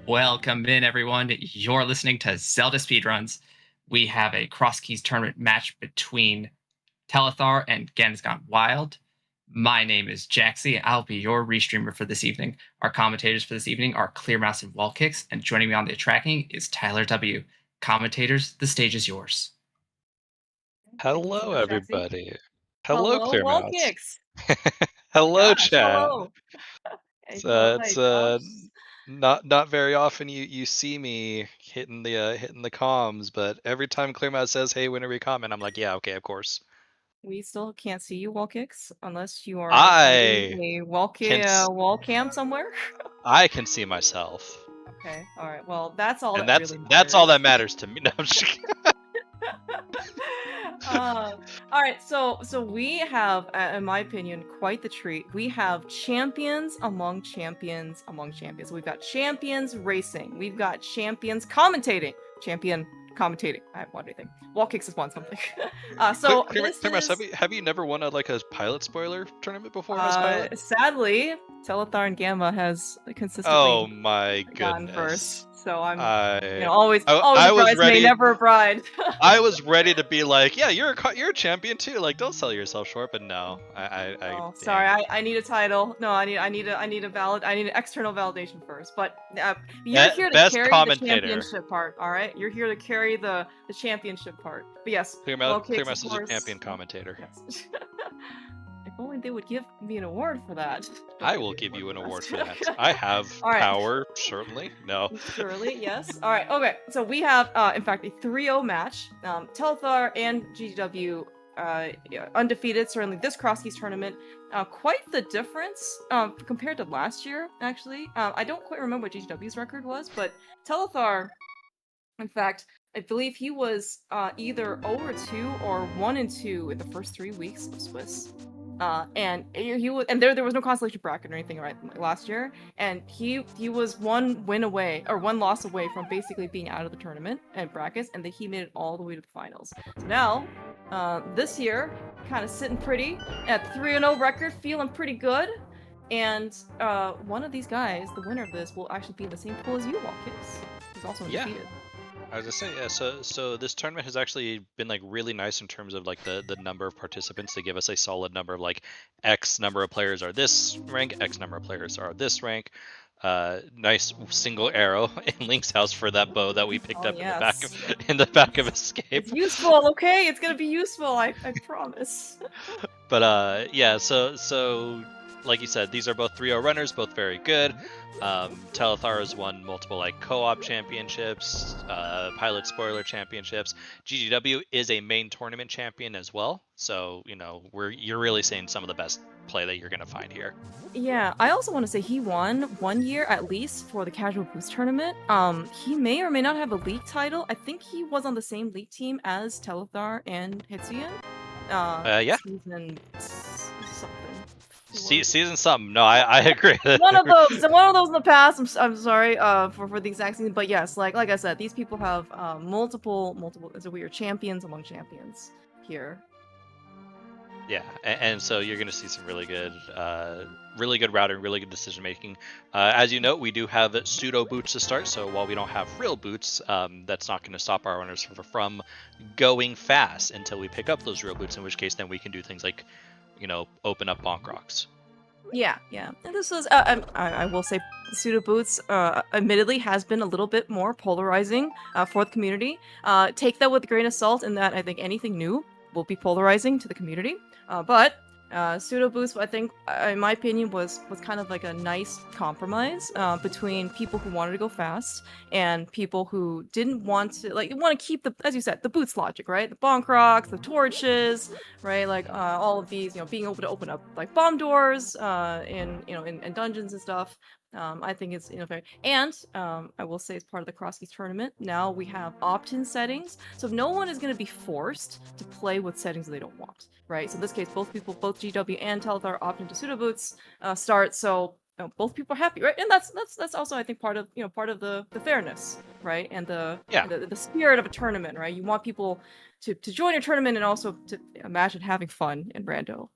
Welcome in, everyone. You're listening to Zelda Speedruns. We have a Crosskeys tournament match between Telethar and ganonsgonewild. My name is Jaxie. I'll be your restreamer for this evening. Our commentators for this evening are Clearmouse and Wallkicks, and joining me on the tracking is Tyler W. Commentators, the stage is yours. Thank you so Hello, much, Jaxie. everybody. Hello, Hello, Clearmouse. Wallkicks. Hello, Gosh, chat. hello. It's Hi, Josh. not very often you see me hitting the comms, but every time Clearmouse says, "Hey, when are we comment?" I'm like, "Yeah, okay, of course." We still can't see you, Wallkicks, unless you are attending I a can wall cam somewhere. I can see myself, Okay, all right. Well, that's all and that really that's all matters. that matters to me. No, I'm just kidding. All right, so we have, in my opinion, quite the treat. We have champions among champions among champions. We've got champions racing. We've got champions commentating. Champion commentating. I have one anything. Wallkicks has won something. So this Clearmouse, is have you never won a pilot spoiler tournament before as pilot? sadly, Telethar and Gamma has consistently Oh my gone goodness. first. So I'm, I always I a was bridesmaid, ready. never a bride. I was ready to be like, yeah, you're a champion too. Like, don't sell yourself short. But no, Oh, sorry. dang. I need a title. No, I need an external validation first. But you're here to Best carry the commentator. championship part. All right, you're here to carry the championship part. But yes, Wallkicks, of Clearmouse is a course. champion commentator. Yes. If only they would give me an award for that. I will give you an award for that. I have All right. power, certainly. No. Surely, yes. All right. Okay. So we have, in fact, a 3-0 match. Telethar and GGW undefeated. Certainly, this Crosskeys tournament. Quite the difference compared to last year. Actually, I don't quite remember what GGW's record was, but Telethar, in fact, I believe he was either 0-2 or 1-2 in the first 3 weeks of Swiss. And he was, and there was no consolation bracket or anything last year, and he was one loss away from basically being out of the tournament and brackets, and he made it all the way to the finals. So now, this year, kind of sitting pretty at 3-0 record, feeling pretty good. And one of these guys, the winner of this, will actually be in the same pool as you, Wallkicks. He's also undefeated. I was just saying, yeah. So this tournament has actually been like really nice in terms of like the number of participants. They give us a solid number of like X number of players are this rank, X number of players are this rank. Nice single arrow in Link's house for that bow that we picked up in the back of Escape. It's useful, okay? It's gonna be useful, I promise. But yeah, so like you said, these are both 3-0 runners, both very good. Telethar has won multiple like co-op championships, pilot spoiler championships. GGW is a main tournament champion as well, so you're really seeing some of the best play that you're gonna find here. Yeah, I also want to say he won 1 year at least for the Casual Boost tournament. He may or may not have a league title. I think he was on the same league team as Telethar and Hitsuyan. Yeah. Season something. Season something. No, I agree. one of those in the past. I'm sorry for the exact season, but yes, like I said, these people have multiple. So we are champions among champions here. Yeah, and so you're going to see some really good routing, really good decision making. As you know, we do have pseudo boots to start, so while we don't have real boots, that's not going to stop our runners from going fast until we pick up those real boots, in which case then we can do things like, open up bonk rocks. Yeah. And this is, I will say, pseudo boots, admittedly, has been a little bit more polarizing for the community. Take that with a grain of salt, in that I think anything new will be polarizing to the community. But pseudo boost, I think, in my opinion, was kind of like a nice compromise between people who wanted to go fast and people who didn't want to keep the, as you said, the boots logic, right? The bonk rocks, the torches, right? Like all of these, being able to open up like bomb doors in dungeons and stuff. I think it's fair. And I will say, as part of the Crosskeys tournament, now we have opt-in settings, so no one is going to be forced to play with settings they don't want, right? So in this case, both GW and Telethar opt into pseudo boots start, so both people are happy, right? And that's also, I think, part of the fairness, right? And the spirit of a tournament, right? You want people to join your tournament and also to imagine having fun in rando.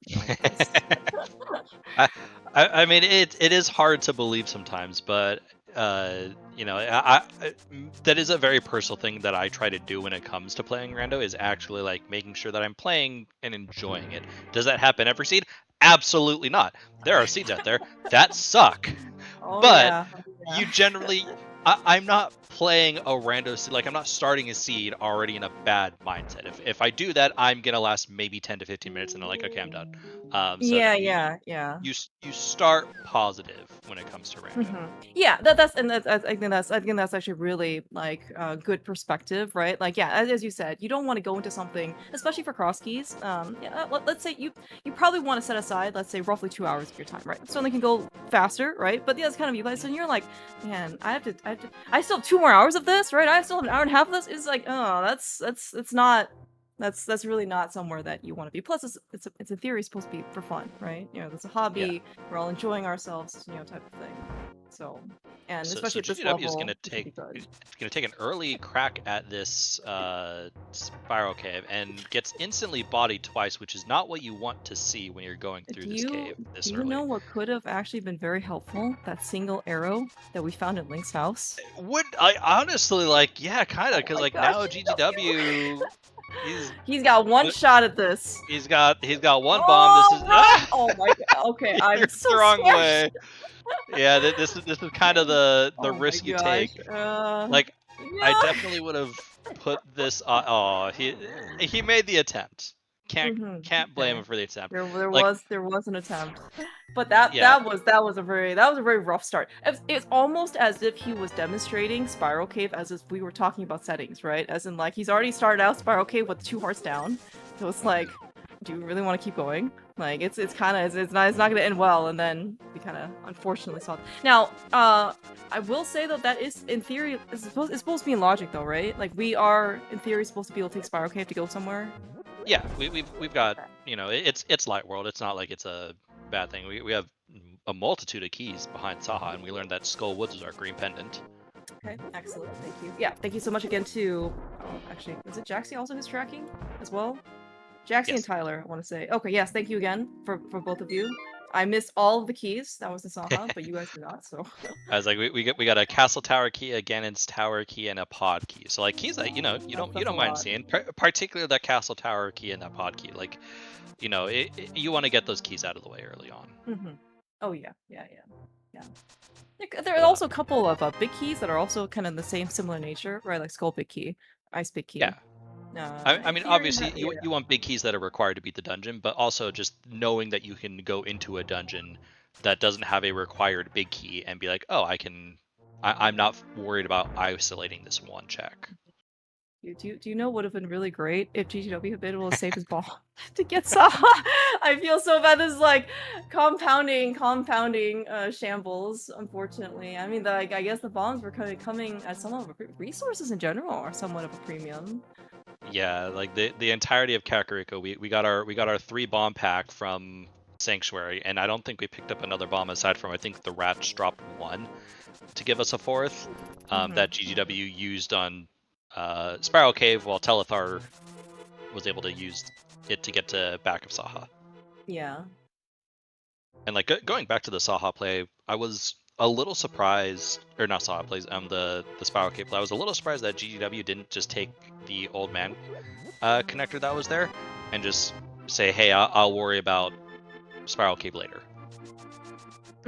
I mean, it is hard to believe sometimes, but you know, that is a very personal thing that I try to do when it comes to playing rando, is actually like making sure that I'm playing and enjoying it. Does that happen every seed? Absolutely not. There are seeds out there that suck, Oh but yeah. you generally, I'm not playing a rando seed, like I'm not starting a seed already in a bad mindset. If I do that, I'm gonna last maybe 10 to 15 minutes and I'm like, okay, I'm done. So no, Yeah, yeah, yeah. you start positive when it comes to rando. Yeah, I think that's actually really like a good perspective, right? Like, yeah, as you said, you don't want to go into something, especially for cross keys. Yeah, let's say you probably want to set aside, let's say, roughly 2 hours of your time, right? So they can go faster, right? But yeah, it's kind of you guys, and you're like, man, I still have 2 more hours of this, right? I still have an hour and a half of this. It's like, oh, it's not. That's really not somewhere that you want to be. Plus, it's in theory supposed to be for fun, right? You know, it's a Yeah. hobby. We're all enjoying ourselves, you know, type of thing. So, and So especially at this GGW is level, gonna it should be take good. an early crack at this spiral cave and gets instantly bodied twice, which is not what you want to see when you're going through Do this you cave this do you early. know what could have actually been very helpful? That single arrow that we found in Link's house. Would I honestly like? Yeah, kind of, Oh because my like gosh, now GW. GGW, he's He's got one shot at this. he's got one bomb. This Oh, is run! Oh my god. Okay, you're I'm the so wrong scared. way. Yeah, this is kind of the Oh my risk you gosh. take. Like, I Yeah. definitely would have put this. Oh, he made the attempt. Can't blame Okay. him for the attempt. There Like, was an attempt, but that yeah, was a very rough start. It's almost as if he was demonstrating Spiral Cave as if we were talking about settings, right? As in like he's already started out Spiral Cave with 2 hearts down, so it's like, do you really want to keep going? Like it's kind of it's not gonna end well, and then we kind of unfortunately saw. Now, I will say though that is in theory it's supposed to be in logic though, right? Like we are in theory supposed to be able to take Spiral Cave to go somewhere. yeah, we've got, you know, it's light world. It's not like it's a bad thing. We have a multitude of keys behind Saha, and we learned that Skull Woods is our green pendant. Okay, excellent. Thank you. Yeah, thank you so much again to. Actually, is it Jaxie also who's tracking as well? Jaxie and Yes. Tyler, I want to say. Okay, yes, thank you again for both of you. I missed all of the keys. That was the Saha, but you guys did not. So. I was like, we got a castle tower key, a Ganon's tower key, and a pod key. So like keys that, you know, you That's a don't mind lot. seeing, particularly that castle tower key and that pod key. Like, you know, you want to get those keys out of the way early on. Oh yeah. There are also a couple of big keys that are also kind of the same similar nature, right? Like Skull Big Key, Ice Big Key. Yeah. I mean, theory, obviously, you want big keys that are required to beat the dungeon, but also just knowing that you can go into a dungeon that doesn't have a required big key and be like, oh, I'm not worried about isolating this one check. Do you know what would have been really great if GGW had been able to save his ball to get Saha? I feel so bad. This is like compounding shambles. Unfortunately, I mean, I guess the bombs were kind of coming at some of the resources in general are somewhat of a premium. Yeah, like the entirety of Kakariko, we got our 3 bomb pack from Sanctuary, and I don't think we picked up another bomb aside from, I think the Rats dropped 1 to give us a 4th that GGW used on Spiral Cave, while Telethar was able to use it to get to back of Saha. Yeah. And like going back to the Saha play, I was a little surprised, or not Saha plays, the Spiral Cave play. I was a little surprised that GGW didn't just take the old man connector that was there and just say, hey, I'll worry about Spiral Cave later.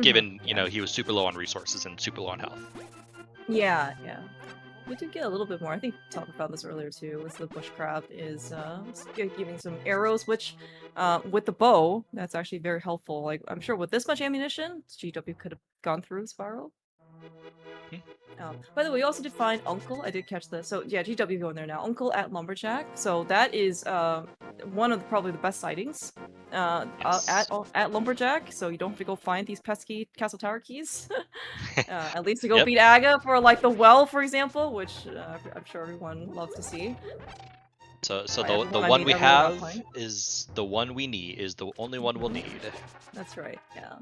Given, you know, he was super low on resources and super low on health. Yeah. We did get a little bit more. I think Talk found this earlier too. Was the bushcraft is giving some arrows, which with the bow, that's actually very helpful. Like I'm sure with this much ammunition, GW could have gone through Spiral. By the way, we also did find Uncle. I did catch this. So yeah, GW going there now. Uncle at Lumberjack. So that is one of probably the best sightings Yes. at Lumberjack. So you don't have to go find these pesky Castle Tower keys. At least to go Yep. beat Aga for like the well, for example, which I'm sure everyone loves to see. So By the everyone, I one mean we everyone have playing. is the one we need, is the only one we'll need. That's right. Yeah.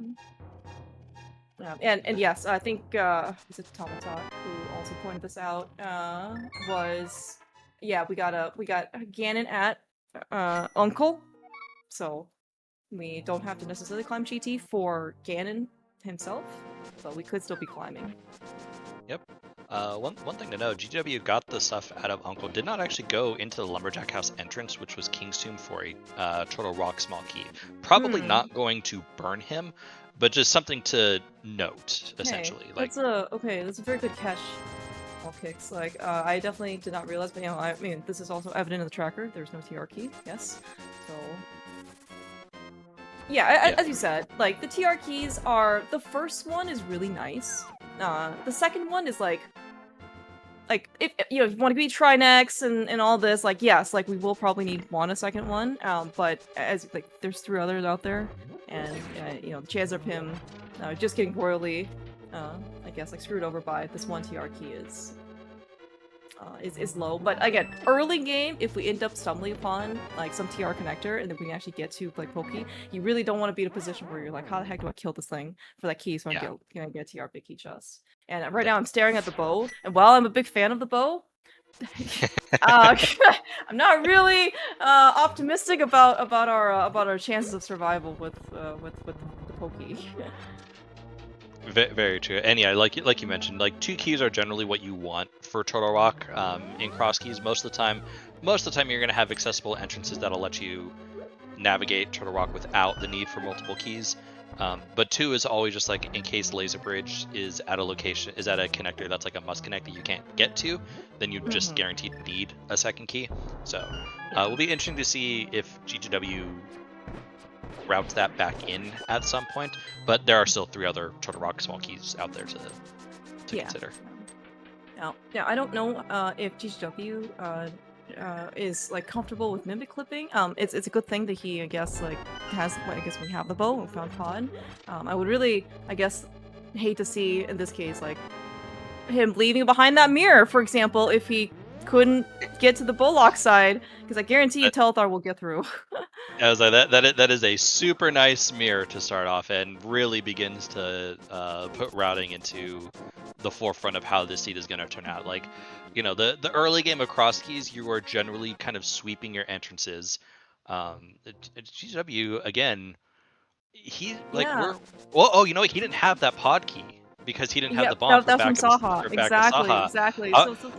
And yes, I think was it Tomatot who also pointed this out. Was yeah, we got Ganon at Uncle, so we don't have to necessarily climb GT for Ganon himself. So we could still be climbing. Yep. One thing to know, GW got the stuff out of Uncle, did not actually go into the Lumberjack House entrance, which was King's Tomb, for a Turtle Rock small key. Probably not going to burn him, but just something to note, essentially. That's a very good catch. All kicks. Like, I definitely did not realize, but I mean, this is also evident in the tracker. There's no TR key. Yes. So. Yeah, as you said, like, the TR keys are, the first one is really nice. The second one is like if you want to be Trinex and all this, like, yes, like we will probably need a second one. But as like there's 3 others out there, and the chance of him just getting royally, I guess, like screwed over by this one TR key is low. But again, early game, if we end up stumbling upon like some TR connector and then we can actually get to like Pokey, you really don't want to be in a position where you're like, how the heck do I kill this thing for that key so I can get TR big key chest? And right now I'm staring at the bow, and while I'm a big fan of the bow, I'm not really optimistic about our chances of survival with the Pokey. Very true. And yeah, like you mentioned, like 2 keys are generally what you want for Turtle Rock. In Crosskeys, most of the time you're gonna have accessible entrances that'll let you navigate Turtle Rock without the need for multiple keys. But 2 is always just like in case Laser Bridge is at a connector that's like a must connect that you can't get to, then you just guaranteed need a second key. So will be interesting to see if GGW routes that back in at some point, but there are still 3 other Turtle Rock small keys out there to consider. Now, I don't know if GGW is like comfortable with mimic clipping. It's a good thing that he, I guess, like has. Well, I guess we have the bow and found pod. I would really, I guess, hate to see in this case like him leaving behind that mirror, for example, if he couldn't get to the Bullock side, because I guarantee you Telethar will get through. I was like, that is a super nice mirror to start off, and really begins to put routing into the forefront of how this seed is going to turn out. Like, the early game of Crosskeys, you are generally kind of sweeping your entrances. GW again, he like he didn't have that pod key because he didn't have the bomb. That's from Saha. Exactly.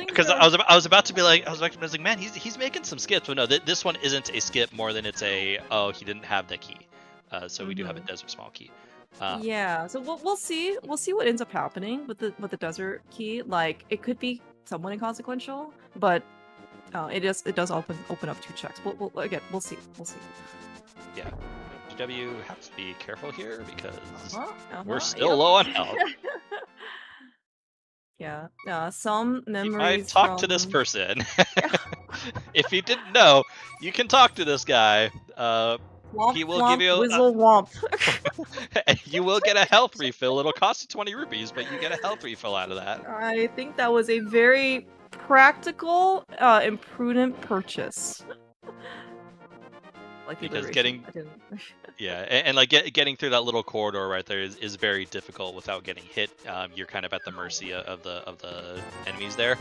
Because I was about to be like, I was like, man, he's making some skips, but no, this one isn't a skip more than it's a he didn't have the key. So we do have a desert small key. Yeah, so we'll see what ends up happening with the desert key. Like, it could be somewhat inconsequential, but it does open up 2 checks. We'll see. Yeah. GW has to be careful here because we're still low on health. Yeah. Some memories. You might talk to this person. If you didn't know, you can talk to this guy. Womp, he will give you whizzle womp. You will get a health refill. It'll cost you 20 rupees, but you get a health refill out of that. I think that was a very practical and prudent purchase. Like, because getting like getting through that little corridor right there is very difficult without getting hit. You're kind of at the mercy of the enemies there.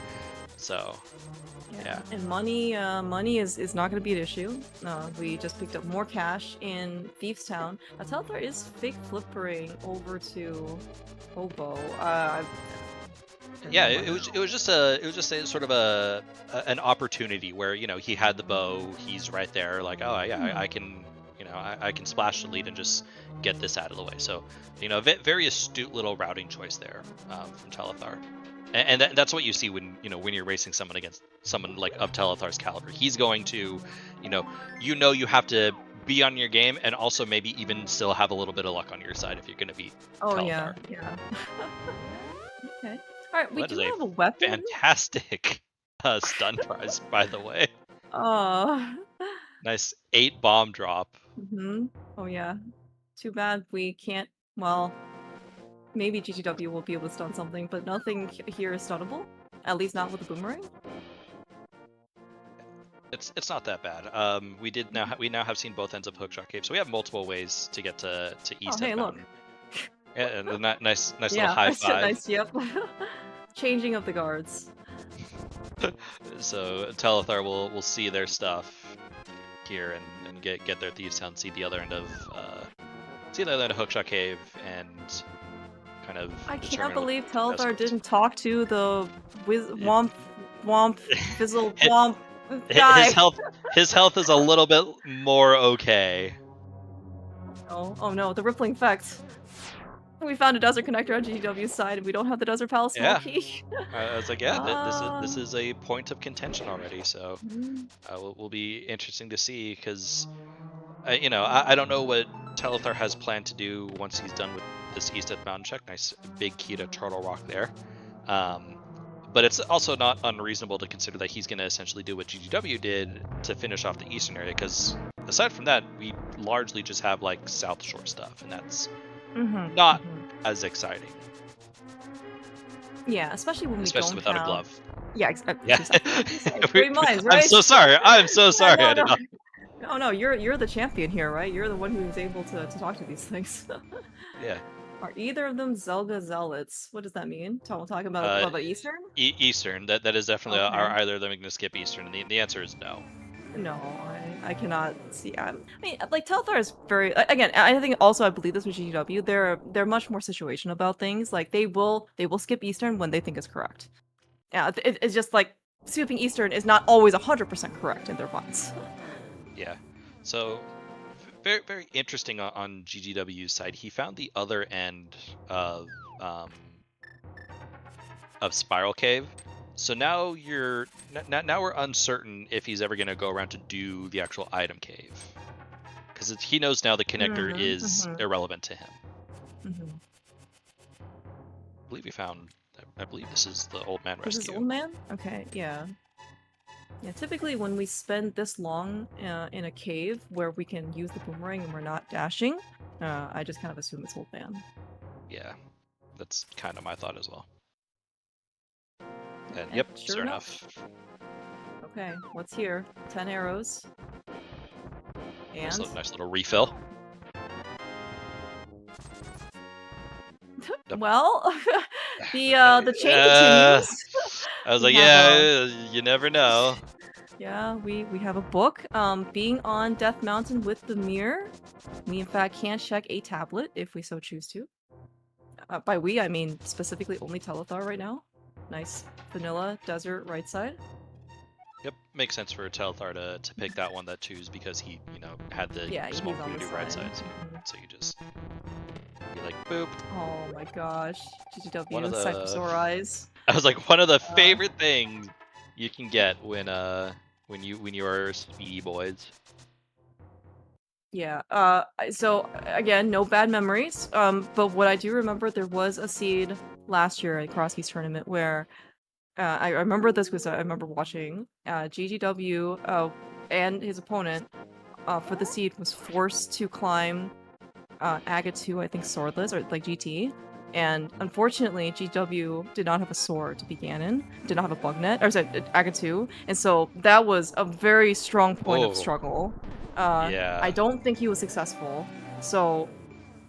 So yeah. And money is not going to be an issue. We just picked up more cash in Thieves Town. Telethar is fake flippering over to Hobo. Yeah, it was just a sort of an opportunity where he had the bow, he's right there, like, oh yeah, I can I can splash the lead and just get this out of the way. So very astute little routing choice there from Telethar, and that's what you see when when you're racing someone against someone like of Telethar's caliber. He's going to you have to be on your game and also maybe even still have a little bit of luck on your side if you're going to beat Telethar. Yeah. Okay. All right, we do have a weapon. Fantastic stun prize, by the way. Oh. Nice 8 bomb drop. Oh yeah. Too bad we can't. Well, maybe GGW will be able to stun something, but nothing here is stunnable. At least not with the boomerang. It's not that bad. We now have seen both ends of Hookshot Cave, so we have multiple ways to get to East. Oh, hey, look. Yeah, and nice little high five. Nice, yep. Changing of the guards. So Telethar will see their stuff here and get their Thieves Town, see the other end of Hookshot Cave, and kind of. I can't determine believe what Telethar best didn't talk to the Yeah. womp fizzle Hi- womp His guy. health is a little bit more okay. Oh no, the rippling effect. We found a desert connector on GW's side, and we don't have the Desert Palace small Yeah. key. I was like, yeah, this Ah. is a point of contention already. So Mm. will be interesting to see because I don't know what Telethar has planned to do once he's done with this East of Mountain check. Nice big key to Turtle Rock there. But it's also not unreasonable to consider that he's going to essentially do what GGW did to finish off the eastern area, because aside from that, we largely just have like South Shore stuff, and that's not as exciting. Yeah, especially when especially we without don't a have... glove. Yeah, Yeah. Great minds, right? I'm so sorry. I'm so sorry. No, I did not. no, you're the champion here, right? You're the one who's able to talk to these things. Yeah. Are either of them Zelda zealots? What does that mean? Talking about Eastern? Eastern. That is definitely. Okay. Are either of them going to skip Eastern? And the answer is no. No, I cannot see. I mean, like Telethar is very. Again, I think also I believe this with GW. They're much more situational about things. Like they will skip Eastern when they think is correct. Yeah, it's just like skipping Eastern is not always 100% correct in their minds. Yeah. So very very interesting on GGW's side. He found the other end of Spiral Cave. So now now we're uncertain if he's ever going to go around to do the actual item cave, because he knows now the connector is irrelevant to him. I believe we found. I believe this is the old man rescue. This is old man? Okay, yeah. Yeah, typically when we spend this long in a cave where we can use the boomerang and we're not dashing, I just kind of assume it's old man. Yeah, that's kind of my thought as well. And yep, sure enough. Okay, what's here? 10 arrows. And nice little refill. well, the chain continues. I was like, yeah, you never know. Yeah, we have a book. Being on Death Mountain with the mirror, we in fact can check a tablet if we so choose to. By we, I mean specifically only Telethar right now. Nice vanilla desert right side. Yep, makes sense for Telethar to pick that one that choose, because he had the small community right side. So you just be like boop. Oh my gosh, GGW Cypher eyes. I was like, one of the favorite things you can get when you are speedy boys. Yeah. So again, no bad memories. But what I do remember, there was a seed last year at Crosskeys tournament where I remember this because I remember watching GGW and his opponent for the seed was forced to climb Aga 2, I think swordless, or like GT. And unfortunately, GW did not have a sword to be Ganon, did not have a bug net, or sorry, Aga 2. And so that was a very strong point of struggle. Yeah. I don't think he was successful. So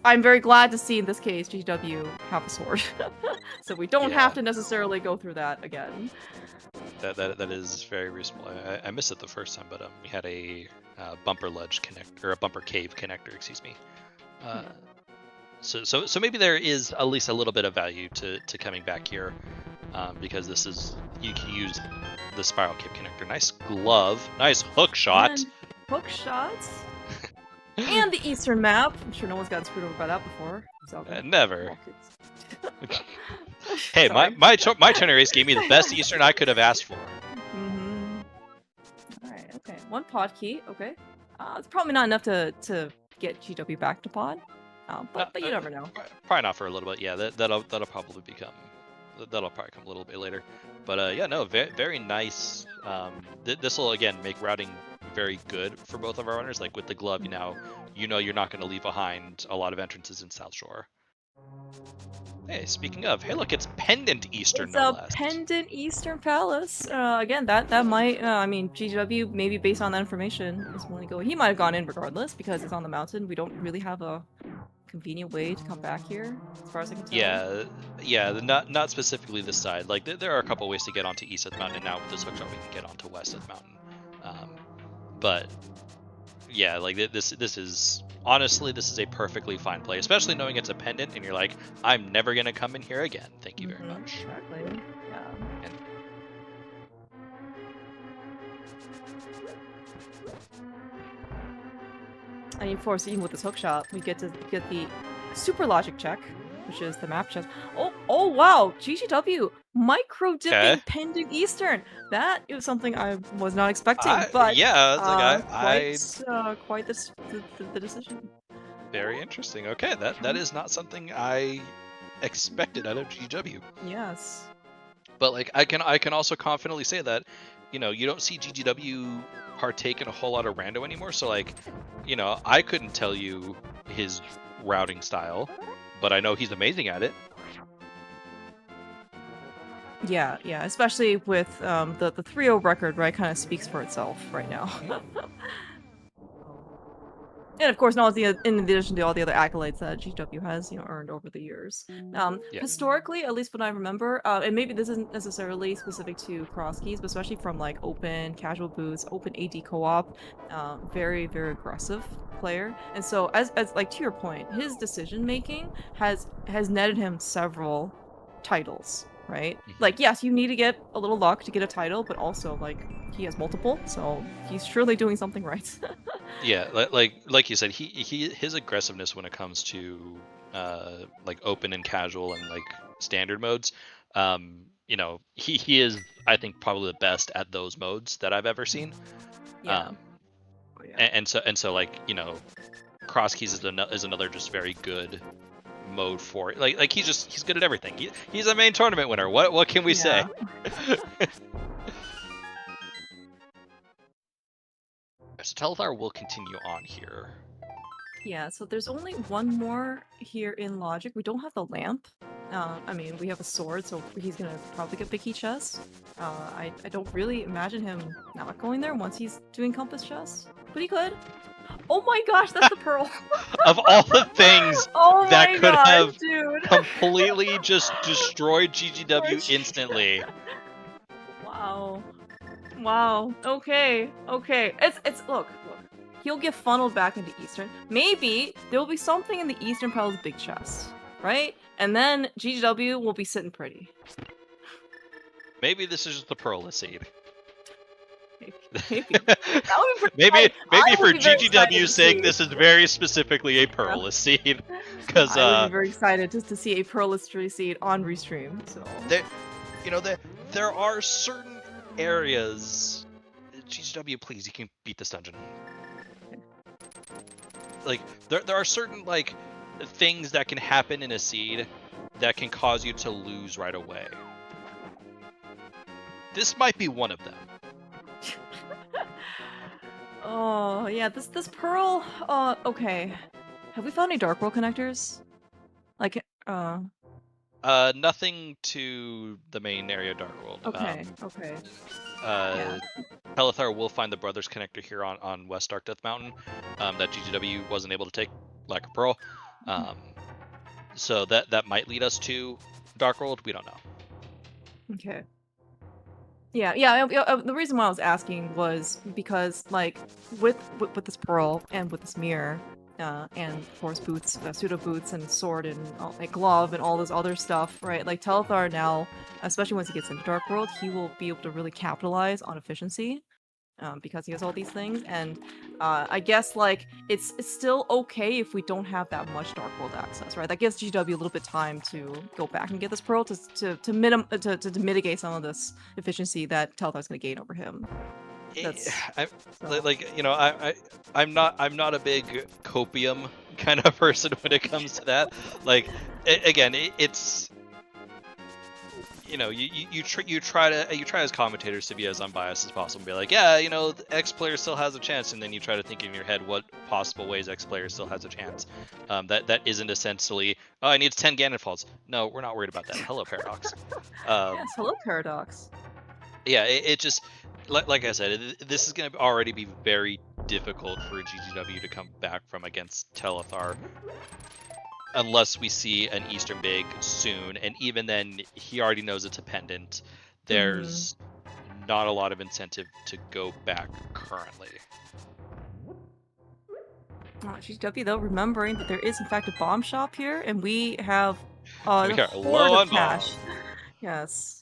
I'm very glad to see in this case GW have a sword. So we don't have to necessarily go through that again. That is very reasonable. I missed it the first time, but we had a bumper ledge connector, or a bumper cave connector, excuse me. So maybe there is at least a little bit of value to coming back here, because this is, you can use the spiral cave connector. Nice glove, nice hook shot. And hook shots. And the eastern map. I'm sure no one's gotten screwed over by that before. Never. Hey, my tournament race gave me the best eastern I could have asked for. Alright, okay. One pod key, okay. It's probably not enough to get GW back to pod. But you never know. Probably not for a little bit. Yeah, that'll probably come a little bit later. But yeah, no, very nice. This will again make routing very good for both of our runners. Like with the glove, you know you're not going to leave behind a lot of entrances in South Shore. Hey, speaking of, hey, look, it's Pendant Eastern. It's a Pendant Eastern Palace. Again, that might, I mean, GW maybe based on that information is willing to go. He might have gone in regardless because it's on the mountain. We don't really have a convenient way to come back here, as far as I can tell. Yeah, not specifically this side. Like there are a couple ways to get onto East of the Mountain, and now with this hookshot we can get onto West of the Mountain. But yeah, like this is honestly, this is a perfectly fine play, especially knowing it's a pendant and you're like, I'm never gonna come in here again. Thank you very much. Exactly. Yeah. And And of course, even with this hook shot, we get to get the super logic check, which is the map chest. Oh wow! GGW micro dipping Okay. pendant Eastern. That is something I was not expecting, but yeah, it's like quite the decision. very interesting. Okay, that is not something I expected out of GGW. Yes. But like I can also confidently say that, you don't see GGW partake in a whole lot of rando anymore. So like, I couldn't tell you his routing style, but I know he's amazing at it. Yeah, especially with the 3-0 record, right, kind of speaks for itself right now. And of course, in addition to all the other accolades that GW has, earned over the years. Yeah. Historically, at least what I remember, and maybe this isn't necessarily specific to Crosskeys, but especially from like open casual boots, open AD co-op, very very aggressive player. And so, as like to your point, his decision making has netted him several titles. Right? Like, yes, you need to get a little luck to get a title, but also like he has multiple, so he's surely doing something right. Yeah, like you said, his aggressiveness when it comes to like open and casual and like standard modes, he is, I think, probably the best at those modes that I've ever seen. Yeah. And so like Crosskeys is another just very good mode for it. Like he's good at everything. He's a main tournament winner. What can we say? So Telethar will continue on here. Yeah, so there's only one more here in Logic. We don't have the lamp. I mean, we have a sword, so he's gonna probably get Picky Chest. I don't really imagine him not going there once he's doing Compass Chest, but he could. Oh my gosh, that's the pearl! Of all the things that could have dude. completely just destroyed GGW instantly. Wow. Okay. It's look. He'll get funneled back into Eastern. Maybe there'll be something in the Eastern Pearl's big chest, right? And then GGW will be sitting pretty. Maybe this is just the Pearl seed. Maybe. maybe for GGW's sake, this is very specifically a Pearl seed. Because I would be very excited just to see a Pearl seed on Restream. So there are certain areas. GGW, please, you can beat this dungeon. Like there are certain like things that can happen in a seed that can cause you to lose right away. This might be one of them. Oh yeah, this Pearl. Okay. Have we found any Dark World connectors? Like Nothing to the main area of Dark World. Okay. Telethar will find the Brothers connector here on West Dark Death Mountain that GGW wasn't able to take, like a Pearl. So that might lead us to Dark World. We don't know. Okay. Yeah. The reason why I was asking was because, like, with this Pearl and with this mirror, and of course boots, pseudo boots, and sword, and like glove, and all this other stuff, right? Like Telethar now, especially once he gets into Dark World, he will be able to really capitalize on efficiency, because he has all these things. And I guess like it's still okay if we don't have that much Dark World access, right? That gives GW a little bit time to go back and get this Pearl to mitigate some of this efficiency that Telethar's going to gain over him. I'm not a big copium kind of person when it comes to that. Like, again, it's you try as commentators to be as unbiased as possible and be like, yeah, the X player still has a chance, and then you try to think in your head what possible ways X player still has a chance. That isn't essentially, I need 10 Ganon falls. No, we're not worried about that. Hello, Paradox. Yes, hello, Paradox. Yeah, it just, like I said, this is going to already be very difficult for GGW to come back from against Telethar, unless we see an Eastern Big soon, and even then, he already knows it's a pendant. There's not a lot of incentive to go back currently. GW though, remembering that there is in fact a bomb shop here, and we have We a are hoard low of on cash. bombs. Yes.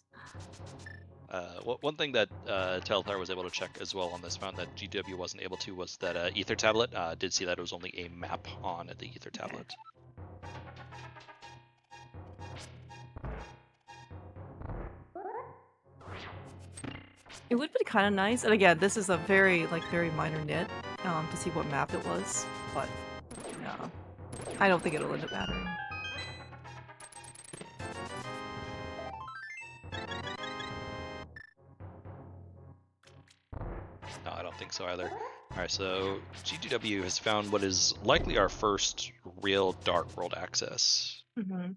One thing that Telethar was able to check as well on this mountain that GW wasn't able to was that Ether tablet. Did see that it was only a map on the Ether tablet. It would be kind of nice, and again, this is a very minor nit, to see what map it was, but no, I don't think it'll end up mattering. No, I don't think so either. Alright, so GGW has found what is likely our first real Dark World access. Mm-hmm.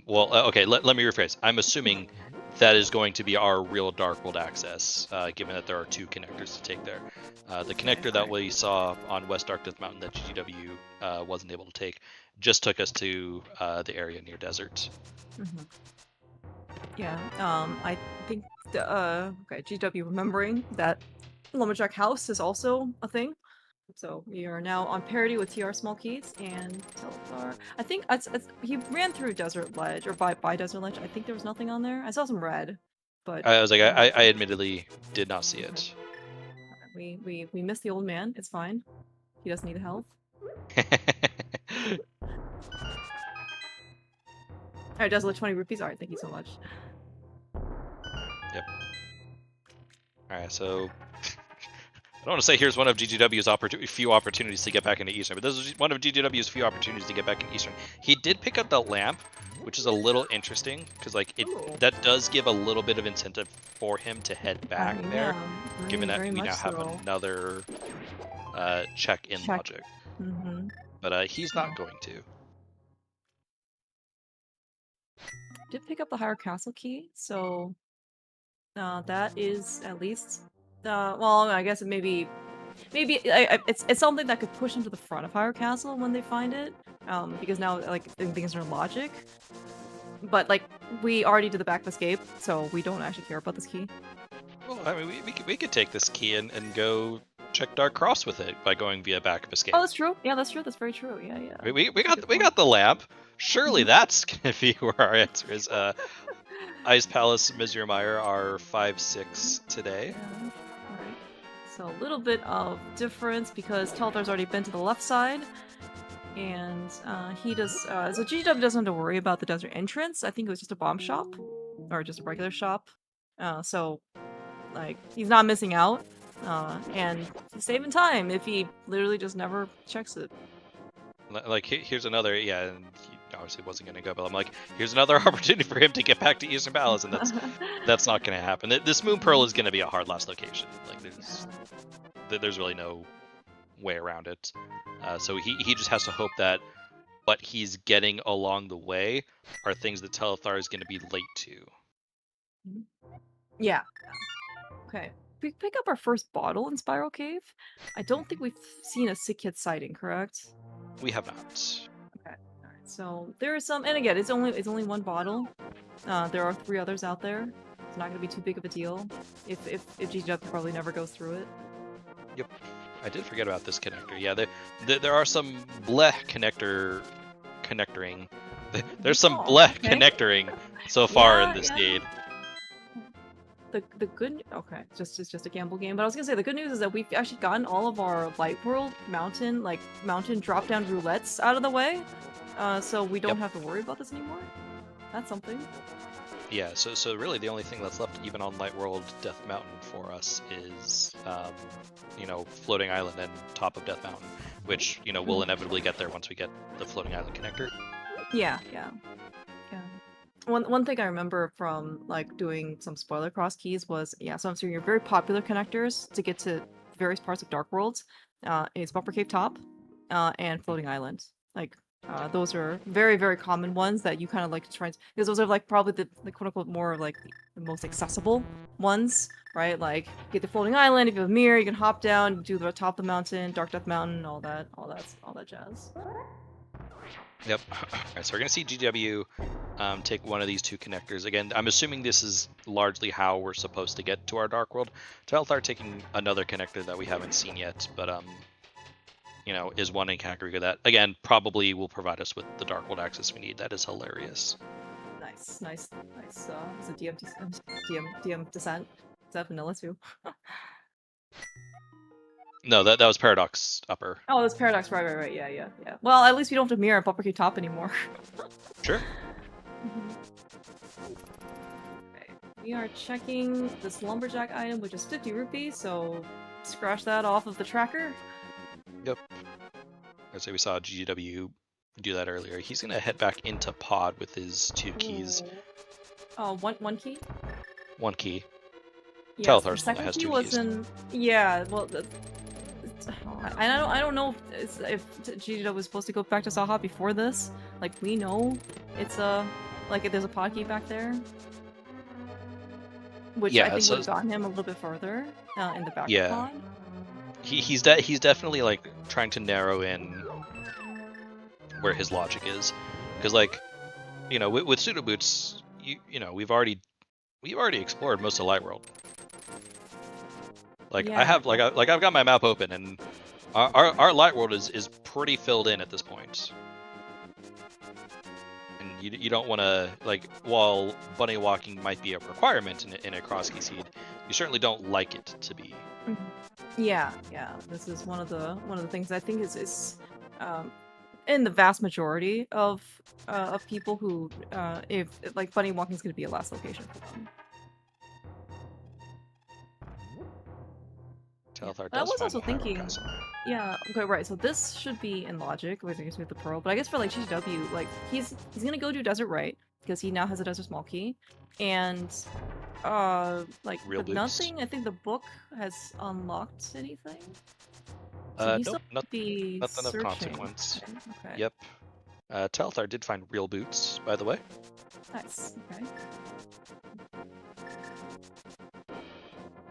Okay, let me rephrase. I'm assuming that is going to be our real Dark World access, given that there are 2 connectors to take there. The connector that we saw on West Dark Death Mountain that GGW wasn't able to take just took us to the area near desert. Mm-hmm. Yeah, I think, okay, GW remembering that Lumberjack House is also a thing. So we are now on parity with TR Small Keys and Telethar. I think he ran through Desert Ledge, or by Desert Ledge. I think there was nothing on there. I saw some red, but I was like, I admittedly did not see it. we missed the old man. It's fine. He doesn't need health. Alright, Desert 20 rupees. Alright, thank you so much. Yep. Alright, so I don't want to say here's one of GGW's few opportunities to get back into Eastern, but this is one of GGW's few opportunities to get back in Eastern. He did pick up the lamp, which is a little interesting because like that does give a little bit of incentive for him to head back there, given that we now have another check in logic. Mm-hmm. But he's not going to. Did pick up the higher castle key, so that is at least well, I guess maybe it's something that could push them to the front of higher castle when they find it, because now like things are logic, but like we already did the back of escape, so we don't actually care about this key. Well, I mean, we could take this key and go check Dark Cross with it by going via back of escape. Oh, that's true. Yeah, that's true. That's very true. Yeah. We got the lamp. Surely that's gonna be where our answer is. Ice Palace, Mizurmeyer are 5-6 today. Yeah. Alright. So a little bit of difference because Telethar's already been to the left side. And he does so GW doesn't have to worry about the desert entrance. I think it was just a bomb shop. Or just a regular shop. So like he's not missing out. And he's saving time if he literally just never checks it. Like here's another, yeah, and he obviously wasn't going to go, but I'm like, here's another opportunity for him to get back to Eastern Palace, and that's not going to happen. This Moon Pearl is going to be a hard last location. Like there's really no way around it. So he just has to hope that what he's getting along the way are things that Telethar is going to be late to. Yeah. Okay. We pick up our first bottle in Spiral Cave. I don't think we've seen a sick kid sighting, correct? We have not. Okay. All right. So there is some, and again, it's only one bottle. There are 3 others out there. It's not going to be too big of a deal. If GW probably never goes through it. Yep. I did forget about this connector. Yeah, there are some bleh connectoring. There's some bleh connectoring so far in this game. The good okay, it's just a gamble game. But I was gonna say the good news is that we've actually gotten all of our Light World mountain drop down roulettes out of the way, so we don't have to worry about this anymore. That's something. Yeah. So really the only thing that's left even on Light World Death Mountain for us is Floating Island and top of Death Mountain, which we'll inevitably get there once we get the Floating Island connector. Yeah. One thing I remember from like doing some spoiler cross keys was so I'm seeing your very popular connectors to get to various parts of Dark Worlds. Is Bumper Cave Top, and Floating Island. Like those are very, very common ones that you kind of like to try because those are like probably the quote unquote more like the most accessible ones, right? Like get the Floating Island. If you have a mirror, you can hop down, do the top of the mountain, Dark Death Mountain, all that jazz. Yep. Alright, so we're going to see GW take one of these 2 connectors. Again, I'm assuming this is largely how we're supposed to get to our Dark World. Telethar taking another connector that we haven't seen yet, but is one in Kakariko that again probably will provide us with the Dark World access we need. That is hilarious. Nice. Is it DM Descent? Is that vanilla too? No, that was Paradox Upper. Oh, that's Paradox. Right. Yeah. Well, at least we don't have to mirror Bumper Top anymore. Sure. Okay. We are checking this lumberjack item, which is 50 rupees. So scratch that off of the tracker. Yep. I'd say we saw GGW do that earlier. He's gonna head back into pod with his 2 keys. Oh, one key. 1 key. Yes, Telethar the still second has key 2 was keys. in. Yeah. Well. I don't know if GGW was supposed to go back to Saha before this. Like, we know it's like there's a pod key back there, which I think would have gotten him a little bit further in the back pod. He's definitely like trying to narrow in where his logic is, because like with pseudo boots, we've already explored most of Light World. Like I have I've got my map open, and our Light World is pretty filled in at this point. And you don't want to, like, while bunny walking might be a requirement in a Crosskey seed, you certainly don't like it to be. Yeah. This is one of the things I think is in the vast majority of people who if like bunny walking is going to be a last location for them. Telethar I was also thinking, okay, right. So this should be in logic, which I guess with the pearl. But I guess for like GW, like he's gonna go do desert right because he now has a desert small key, and like Real but nothing. I think the book has unlocked anything. So nope, nothing of consequence. Okay. Yep. Telethar did find real boots, by the way. Nice. Okay.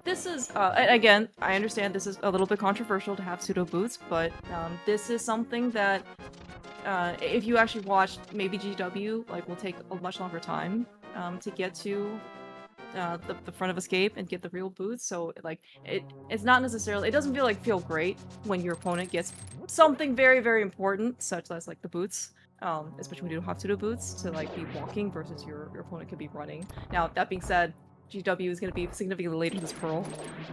This is, again, I understand this is a little bit controversial to have pseudo boots, but this is something that, if you actually watch maybe GW, like, will take a much longer time to get to the front of escape and get the real boots. So, like, it's not necessarily, it doesn't feel great when your opponent gets something very, very important, such as, like, the boots. Especially when you don't have pseudo boots to, like, be walking versus your opponent could be running. Now, that being said, GW is going to be significantly later to this pearl,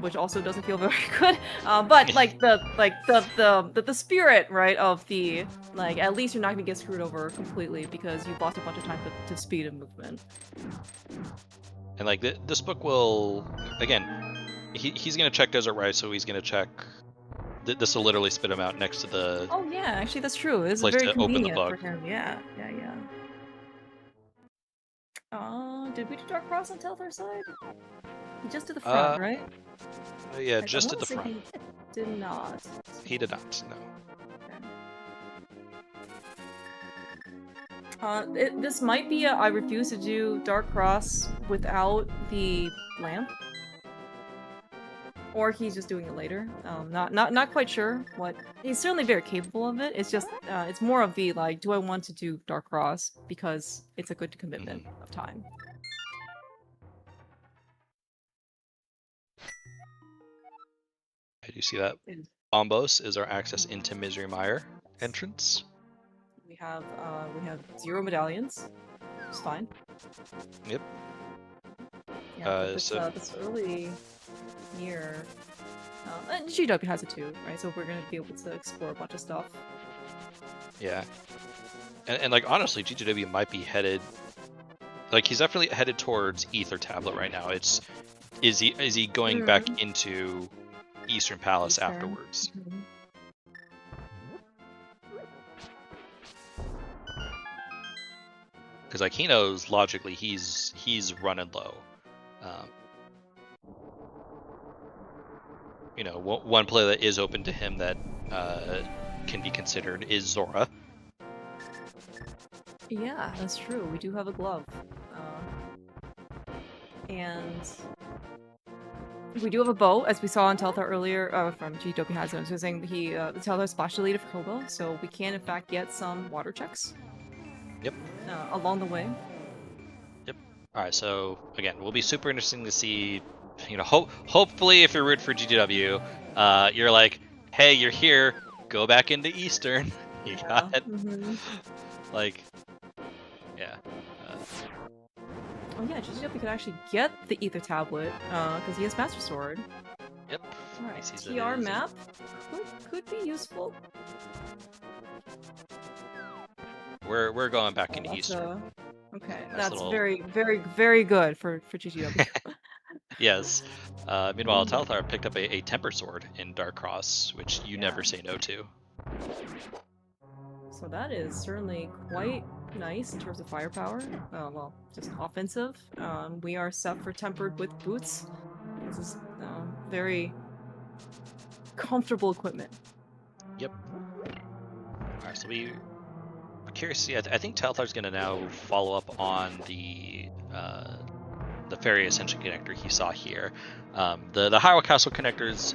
which also doesn't feel very good. But like the spirit, right, of the, like, at least you're not going to get screwed over completely because you've lost a bunch of time to speed and movement. And like this book will, again, he's going to check desert right, so he's going to check. This will literally spit him out next to the. Oh yeah, actually that's true. It's very convenient for him. Yeah. Did we do Dark Cross on Telethar side? He just did the front, right? Yeah, just did the front. He did not. He did not, no. This might be I refuse to do Dark Cross without the lamp. Or he's just doing it later. Not quite sure what. He's certainly very capable of it. It's just, it's more of the, like, do I want to do Dark Cross because it's a good commitment of time. Do you see that? Bombos is our access into Misery Mire entrance. We have 0 medallions. It's fine. Yep. Yeah, this early year, and GW has it too, right? So we're gonna be able to explore a bunch of stuff. Yeah, and like honestly, GW might be headed, like he's definitely headed towards Ether Tablet right now. Is he going back into Eastern Palace afterwards? Because like he knows logically he's running low. One play that is open to him that can be considered is Zora. Yeah, that's true. We do have a glove. And we do have a bow, as we saw on Telethar earlier, from GW Hazard. I was saying the Telethar splash deleted for Kobo, so we can in fact get some water checks. Yep. Along the way. Yep. Alright, so again, will be super interesting to see, hopefully if you're rooting for GW, you're like, hey, you're here, go back into Eastern. You got mhm. like, yeah. Oh yeah, GGW could actually get the Ether Tablet, because he has Master Sword. Yep. Alright, He sees that TR it is- map could be useful. We're going back Oh, into that's Eastern. okay. Nice That's little- very, very, very good for GGW. Yes. Meanwhile, Telethar picked up a Temper Sword in Dark Cross, which you Yeah. never say no to. So that is certainly quite nice in terms of firepower. Well, just offensive. We are set for tempered with boots. This is very comfortable equipment. Yep. Alright, so we're curious to see. I think Telthar's going to now follow up on the Fairy Ascension connector he saw here. The Hyrule Castle connectors,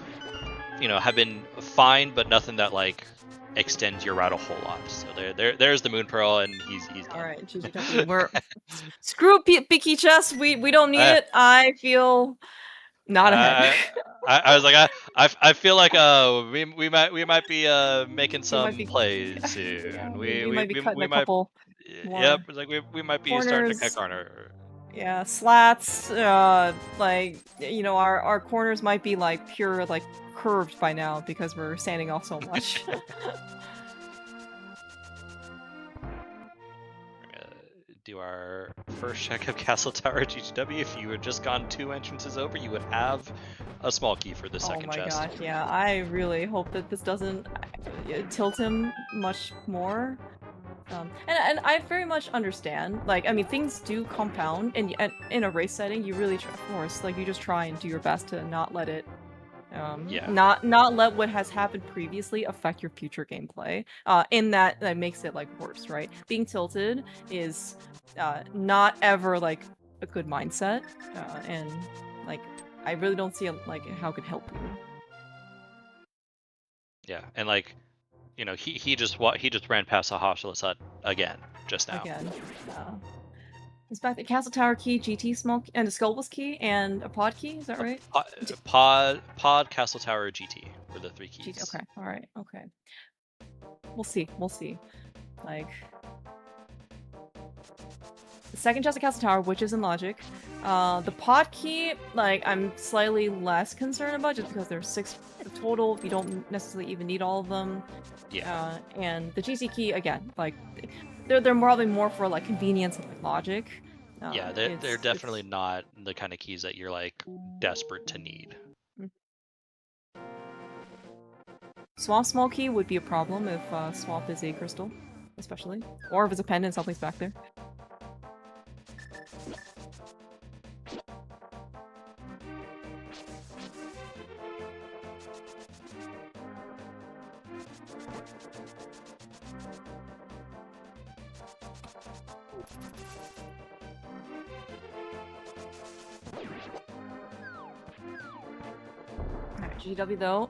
have been fine, but nothing that like extends your route a whole lot. So there's the Moon Pearl, and he's done. All right, GGW, we're screw Picky Chess. We don't need it. I feel not ahead. I was like, I feel like we might be making some plays soon. Yeah, we might be cutting we a might. couple. Yep, it's like we might be starting to cut corner. Yeah, slats. Like our corners might be like pure like curved by now because we're standing off so much. Do our first check of Castle Tower GGW. If you had just gone 2 entrances over, you would have a small key for the second chest. Oh my gosh, yeah. I really hope that this doesn't tilt him much more. And I very much understand. Like, I mean, things do compound, and in a race setting, you really try, of course, like you just try and do your best to not let it. Not let what has happened previously affect your future gameplay. In that makes it like worse, right? Being tilted is not ever like a good mindset, and like I really don't see like how it could help you. Yeah, and like, he just ran past a hostile hut again just now. It's back the Castle Tower key, GT small and a Skullbus key and a pod key. Is that right? Pod, Castle Tower, GT were the 3 keys. GT, okay, all right, okay. We'll see. Like the second chest of Castle Tower, which is in logic. The pod key, like I'm slightly less concerned about, just because there's 6 total. You don't necessarily even need all of them. Yeah. And the GC key again, like they're probably more for like convenience and like logic. Yeah, they're definitely not the kind of keys that you're like desperate to need. Swamp small key would be a problem if Swamp is a crystal, especially, or if it's a pendant, something's back there. GW though,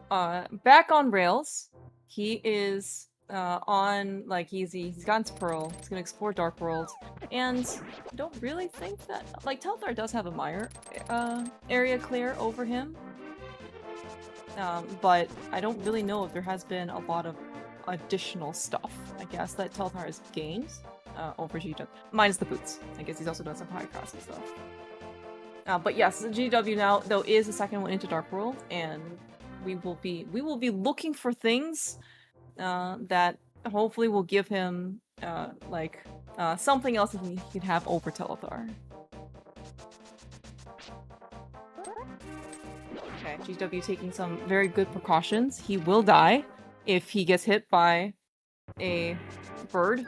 back on rails. He is on like he's gotten his pearl. He's gonna explore Dark World, and I don't really think that like Telethar does have a Mire area clear over him. But I don't really know if there has been a lot of additional stuff, I guess, that Telethar has gained over GW. Minus the boots. I guess he's also done some high cross and stuff. But yes, the GW now though is the second one into Dark World, and we will be looking for things that hopefully will give him something else that he can have over Telethar. Okay, GW taking some very good precautions. He will die if he gets hit by a bird.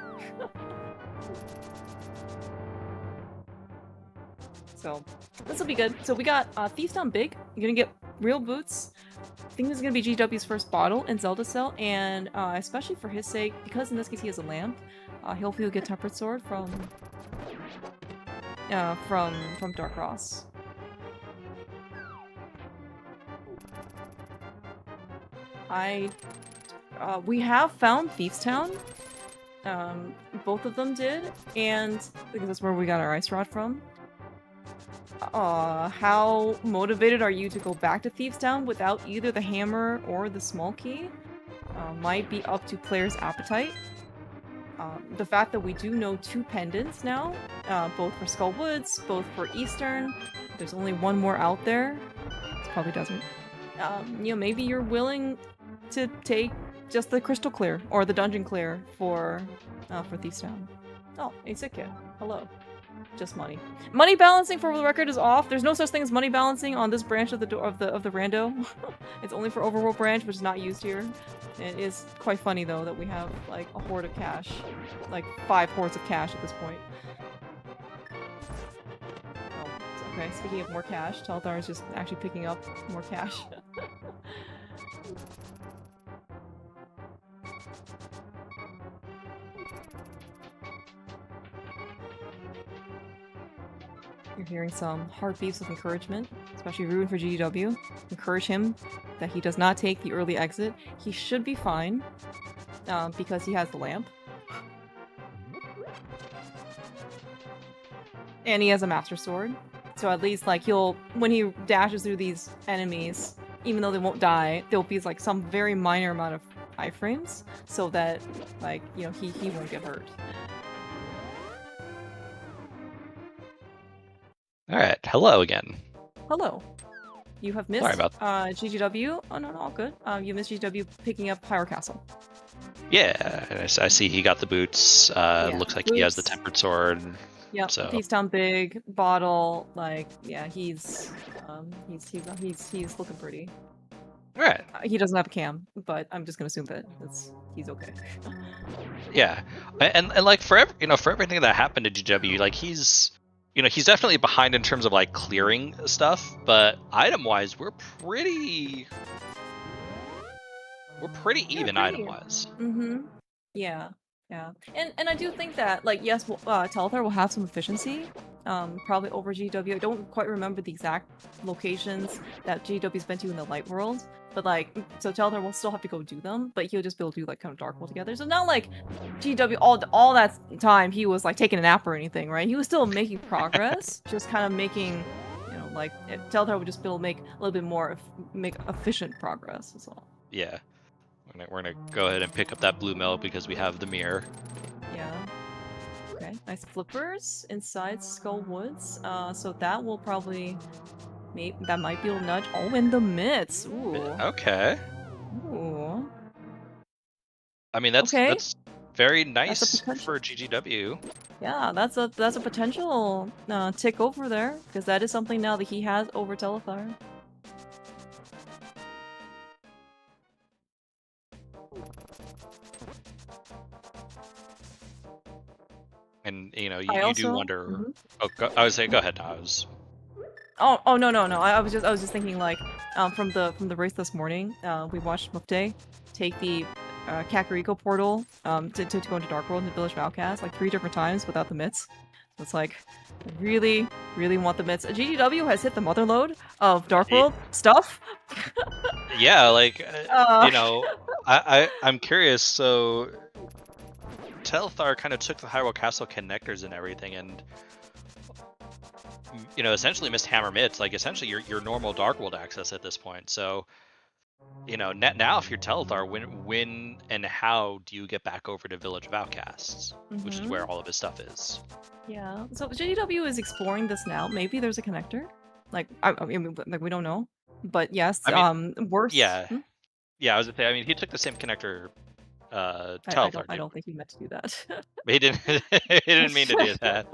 So this will be good. So we got Thieves Down Big. You're gonna get real boots. I think this is gonna be GW's first bottle in Zelda Cell, and especially for his sake, because in this case he has a lamp, hopefully he'll get Tempered Sword from Dark Cross. We have found Thieves Town. Both of them did, and because that's where we got our ice rod from. How motivated are you to go back to Thieves Town without either the hammer or the small key? might be up to players' appetite. The fact that we do know 2 pendants now, both for Skull Woods, both for Eastern. There's only one more out there. This probably doesn't. Maybe you're willing to take just the Crystal Clear or the Dungeon Clear for Thief's Town. Oh, a sick kid. Hello. Just money. Money balancing, for the record, is off. There's no such thing as money balancing on this branch of the rando. It's only for Overworld branch, which is not used here. It is quite funny though that we have like a hoard of cash, like 5 hoards of cash at this point. Oh, okay. Speaking of more cash, Telethar is just actually picking up more cash. You're hearing some heartbeats of encouragement, especially rooting for GGW. Encourage him that he does not take the early exit. He should be fine, because he has the lamp. And he has a Master Sword. So at least, like, when he dashes through these enemies, even though they won't die, there'll be, like, some very minor amount of iframes, so that, like, he won't get hurt. Alright, hello again. Hello. You have missed Sorry about GGW. Oh, no, all good. You missed GGW picking up Pyro Castle. Yeah, I see he got the boots. Looks like he has the Tempered Sword. Yep, so. Peace Town Big, Bottle, like, yeah, he's looking pretty. Right. He doesn't have a cam, but I'm just gonna assume that he's okay. Yeah, and like for everything that happened to GW, like he's definitely behind in terms of like clearing stuff, but item-wise, we're pretty even item-wise. Mm-hmm. Yeah. And I do think that, like, yes, Telethar will have some efficiency, probably over GW. I don't quite remember the exact locations that GW's been to in the Light World, but like, so Telethar will still have to go do them, but he'll just be able to do like kind of Dark World together. So not like GW all that time he was like taking a nap or anything, right? He was still making progress, just kind of making, like Telethar would just be able to make a little bit more make efficient progress as well. Yeah. We're gonna go ahead and pick up that blue milk because we have the mirror. Yeah. Okay. Nice flippers inside Skull Woods. So that will probably that might be a nudge. Oh, in the mitts. Ooh. Okay. Ooh. I mean that's very nice for GGW. Yeah, that's a potential tick over there, because that is something now that he has over Telethar. And you do wonder. Mm-hmm. Oh, I was saying, go ahead. I was. Oh no. I was just thinking, like, from the race this morning, we watched Mufte take the Kakariko portal to go into Dark World into Village of Outcast like 3 different times without the mitts. So it's like, really want the mitts. GGW has hit the mother load of Dark World stuff. Yeah, like I'm curious. So Telethar kind of took the Hyrule Castle connectors and everything, and essentially missed Hammer Mitts, like essentially your normal Dark World access at this point. So, now if you're Telethar, when and how do you get back over to Village of Outcasts, which is where all of his stuff is? Yeah. So GW is exploring this now. Maybe there's a connector. Like I mean, like, we don't know, but yes. Worse. Yeah. Yeah. I was gonna say. I mean, he took the same connector. Telethar I don't think he meant to do that. He didn't. He didn't mean to do that.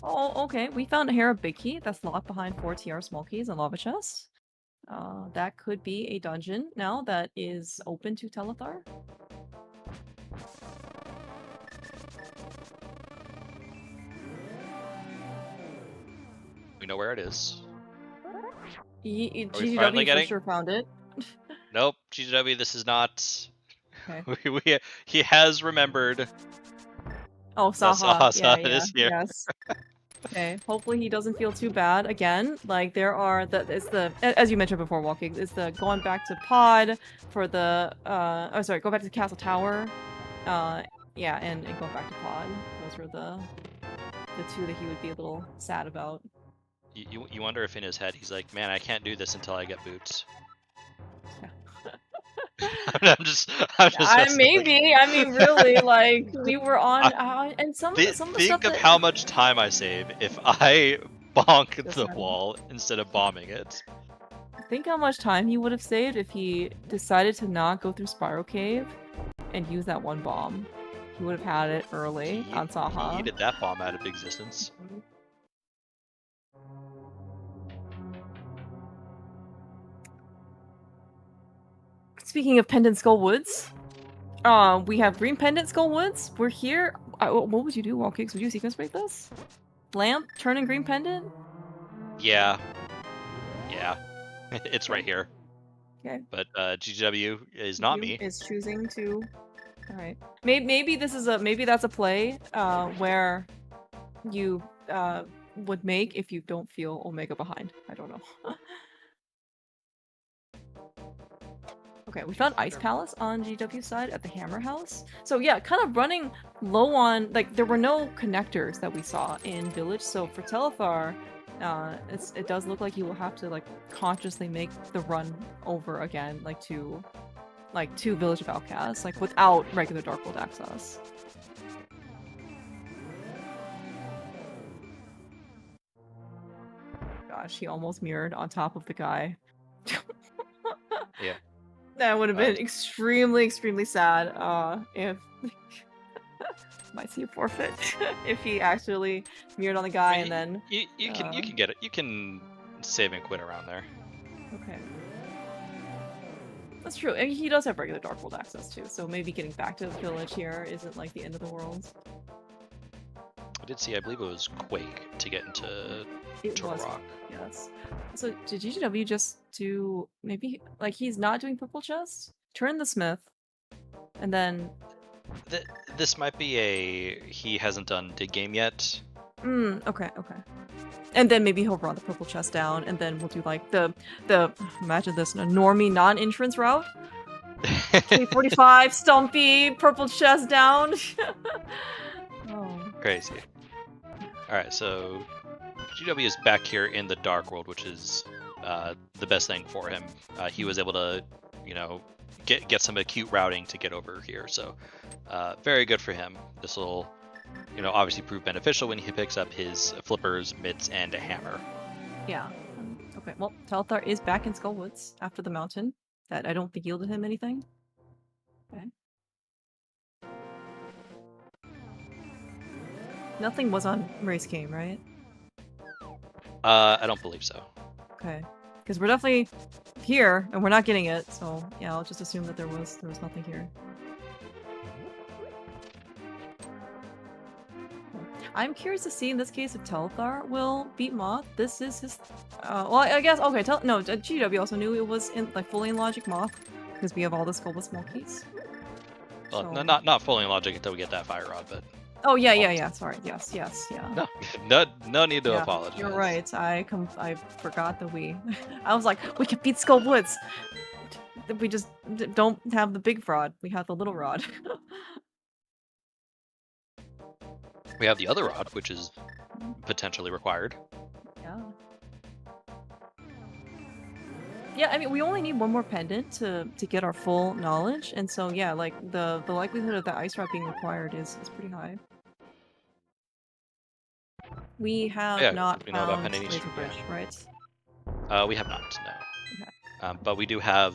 Oh, okay. We found a Hera big key that's locked behind 4 TR small keys and lava chests. That could be a dungeon now that is open to Telethar. We know where it is. GGW for sure found it. Nope, GGW. This is not. Okay. He has remembered. Oh, Saha. Yeah, is here. Yes. Okay. Hopefully he doesn't feel too bad again. Like, there are as you mentioned before, walking is the going back to Pod for the go back to Castle Tower. Yeah, and going back to Pod. Those were the 2 that he would be a little sad about. You wonder if in his head he's like, man, I can't do this until I get boots. Yeah. I'm just messing with you. Maybe. I mean, really, like we were on, and some of the stuff Think of that how much time I save if I bonk the Listen. wall instead of bombing it. think how much time he would have saved if he decided to not go through Spiral Cave and use that one bomb. He would have had it early on Saha. He needed that bomb out of existence. Speaking of Pendant Skull Woods, we have Green Pendant Skull Woods. We're here. What would you do, Wallkicks? Would you sequence break this? Lamp, turn in Green Pendant? Yeah. Yeah. It's right here. Okay. But GW is not me. Is choosing to. All right. Maybe this is maybe that's a play where you would make if you don't feel Omega behind. I don't know. Okay, we found Ice Palace on GW side at the Hammer House. So yeah, kind of running low on, like, there were no connectors that we saw in Village, so for Telethar, it does look like you will have to, like, consciously make the run over again, like, to Village of Outcasts, like, without regular Dark World access. Gosh, he almost mirrored on top of the guy. Yeah. That would have been extremely, extremely sad if might see a forfeit if he actually mirrored on the guy and then you can get it. You can save and quit around there. Okay. That's true. And he does have regular Dark World access too, so maybe getting back to the village here isn't like the end of the world. I did see, I believe it was Quake to get into Turtle Rock. Yes. So did GGW just do maybe like he's not doing purple chest? Turn the smith, and then this might be a he hasn't done dig game yet. Okay. And then maybe he'll run the purple chest down, and then we'll do like the imagine this, a normie non-entrance route. K45 Stumpy purple chest down. Oh. Crazy. All right, so GW is back here in the Dark World, which is the best thing for him. He was able to, get some acute routing to get over here, so very good for him. This will, obviously prove beneficial when he picks up his flippers, mitts, and a hammer. Yeah. Okay. Well, Telethar is back in Skullwoods after the mountain. That I don't think yielded him anything. Okay. Nothing was on Race Game, right? I don't believe so. Okay. Because we're definitely here, and we're not getting it, so yeah, I'll just assume that there was nothing here. I'm curious to see in this case if Telethar will beat Moth. This is his. Well, I guess okay. No, GW also knew it was fully in Logic Moth because we have all the skull with small keys. Well, So- not fully in Logic until we get that fire rod, but Oh yeah. Sorry. Yes. Yeah. no need to Yeah, apologize. You're right. I forgot that we. I was like, we can beat Skull Woods. We just don't have the big rod. We have the little rod. We have the other rod, which is potentially required. Yeah. Yeah, I mean, we only need one more pendant to get our full knowledge, and so yeah, like the likelihood of the ice rod being required is pretty high. We have not we know about found pendant Laser issue, Bridge, yeah. right? We have not, no. Okay. But we do have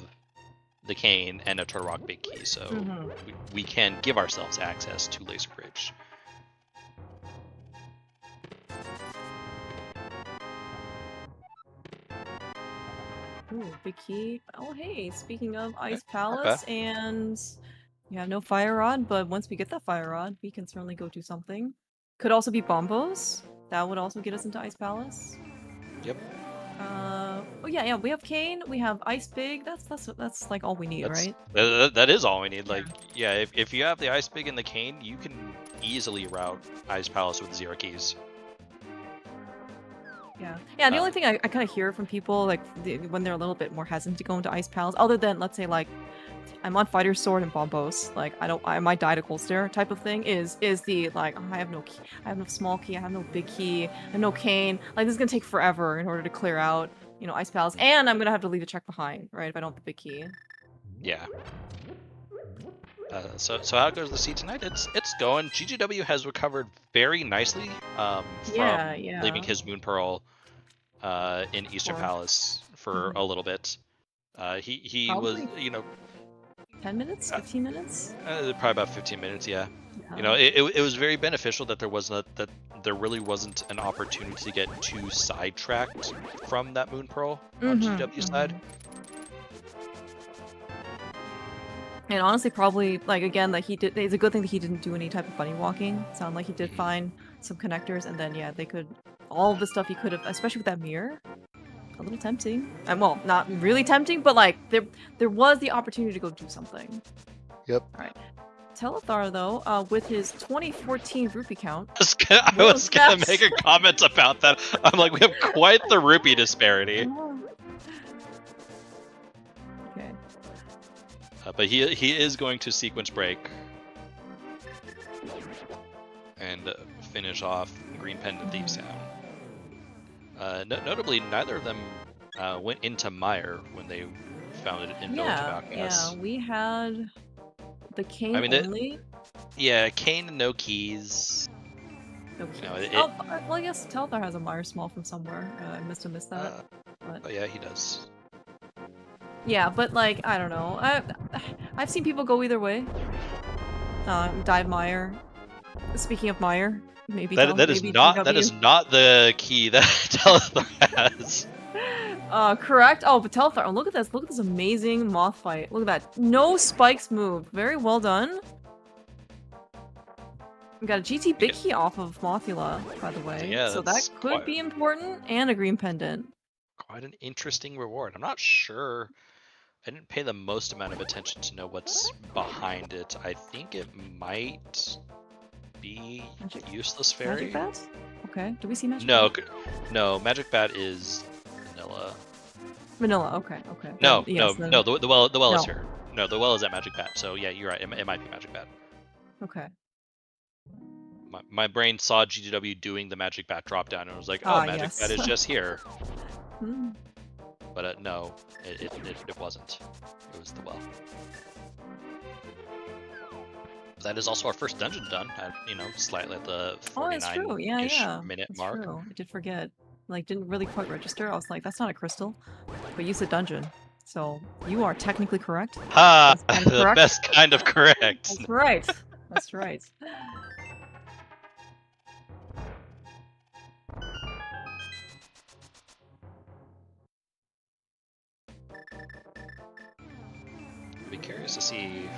the cane and a Turtle Rock big key, so Mhm. we can give ourselves access to Laser Bridge. Ooh, big key. Oh, hey, speaking of Ice Okay, Palace, and we have no fire rod, but once we get that fire rod, we can certainly go do something. Could also be Bombos. That would also get us into Ice Palace. Yep. Oh yeah, we have Cane, we have Ice Big. That's like all we need, right? That is all we need. Like, yeah, if you have the Ice Big and the cane, you can easily route Ice Palace with 0 keys. Yeah. The only thing I kind of hear from people, like when they're a little bit more hesitant to go into Ice Palace, other than let's say like I'm on Fighter's Sword and Bombos, like I might die to Cold Stare type of thing, is the like I have no key, I have no small key, I have no big key, and no cane. Like this is gonna take forever in order to clear out, Ice Palace, and I'm gonna have to leave a check behind, right? If I don't have the big key. Yeah. So how goes the seed tonight? It's going. GGW has recovered very nicely from leaving his Moon Pearl in Easter Palace for a little bit. He was, Probably you know, 10 minutes, 15 minutes. probably about 15 minutes. Yeah. Yeah. You know, it was very beneficial that there really wasn't an opportunity to get too sidetracked from that Moon Pearl on GW side. And honestly, probably like again, like he did. It's a good thing that he didn't do any type of bunny walking. Sound like he did find some connectors, and then yeah, they could all of the stuff he could have, especially with that mirror. A little tempting. Well, not really tempting, but like there was the opportunity to go do something. Yep. All right. Telethar though, with his 2014 rupee count. I was gonna make a comment about that. I'm like, we have quite the rupee disparity. Okay. But he is going to sequence break and finish off Green Pendant Thieves Town. Notably, neither of them went into Mire when they found it in Village of Alchemists. Yeah, we had the Cane only. Yeah, Cane and no keys. No keys. No, well, I guess Telethar has a Mire Small from somewhere. I must have missed that. Oh yeah, he does. Yeah, but like I don't know. I've seen people go either way. Dive Mire. Speaking of Mire, maybe that is not the key that Telethar has. Correct. Oh, but Telethar. Oh, look at this. Look at this amazing moth fight. Look at that. No spikes moved. Very well done. We got a GT big key off of Mothula, by the way. Yeah, so that could be important, and a green pendant. Quite an interesting reward. I'm not sure. I didn't pay the most amount of attention to know what's behind it. I think it might be Useless Fairy. Magic Bat? Okay. Do we see Magic Bat? No, Magic Bat is vanilla. Vanilla. Okay. No. The well is here. No, the well is at Magic Bat. So yeah, you're right. It might be Magic Bat. Okay. My brain saw GGW doing the Magic Bat drop down and was like, oh, Magic Bat is just here. But no, it wasn't. It was the well. That is also our first dungeon done. Slightly at the 49-ish minute mark. True. I did forget. Like, didn't really quite register. I was like, that's not a crystal. But you said dungeon. So, you are technically correct. Ha! The best kind of correct. That's right. That's right. I'd be curious to see,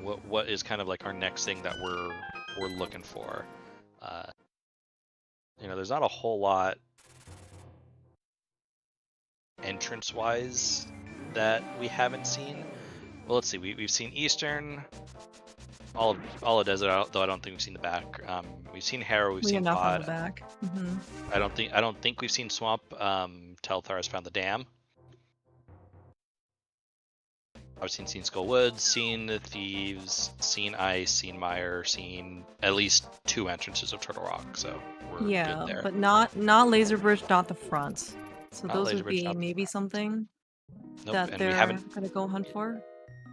what is kind of like our next thing that we're looking for. There's not a whole lot entrance-wise that we haven't seen. Well, let's see. We've seen Eastern, all of Desert, though I don't think we've seen the back. We've seen Harrow. We've seen Pod. On the back. I don't think we've seen Swamp. Telethar has found the dam. I've seen Skull Woods, seen the Thieves, seen Ice, seen Mire, seen at least 2 entrances of Turtle Rock. So we're good there. But not Laser Bridge, not the front. So not those would be maybe something that they're gonna go hunt for.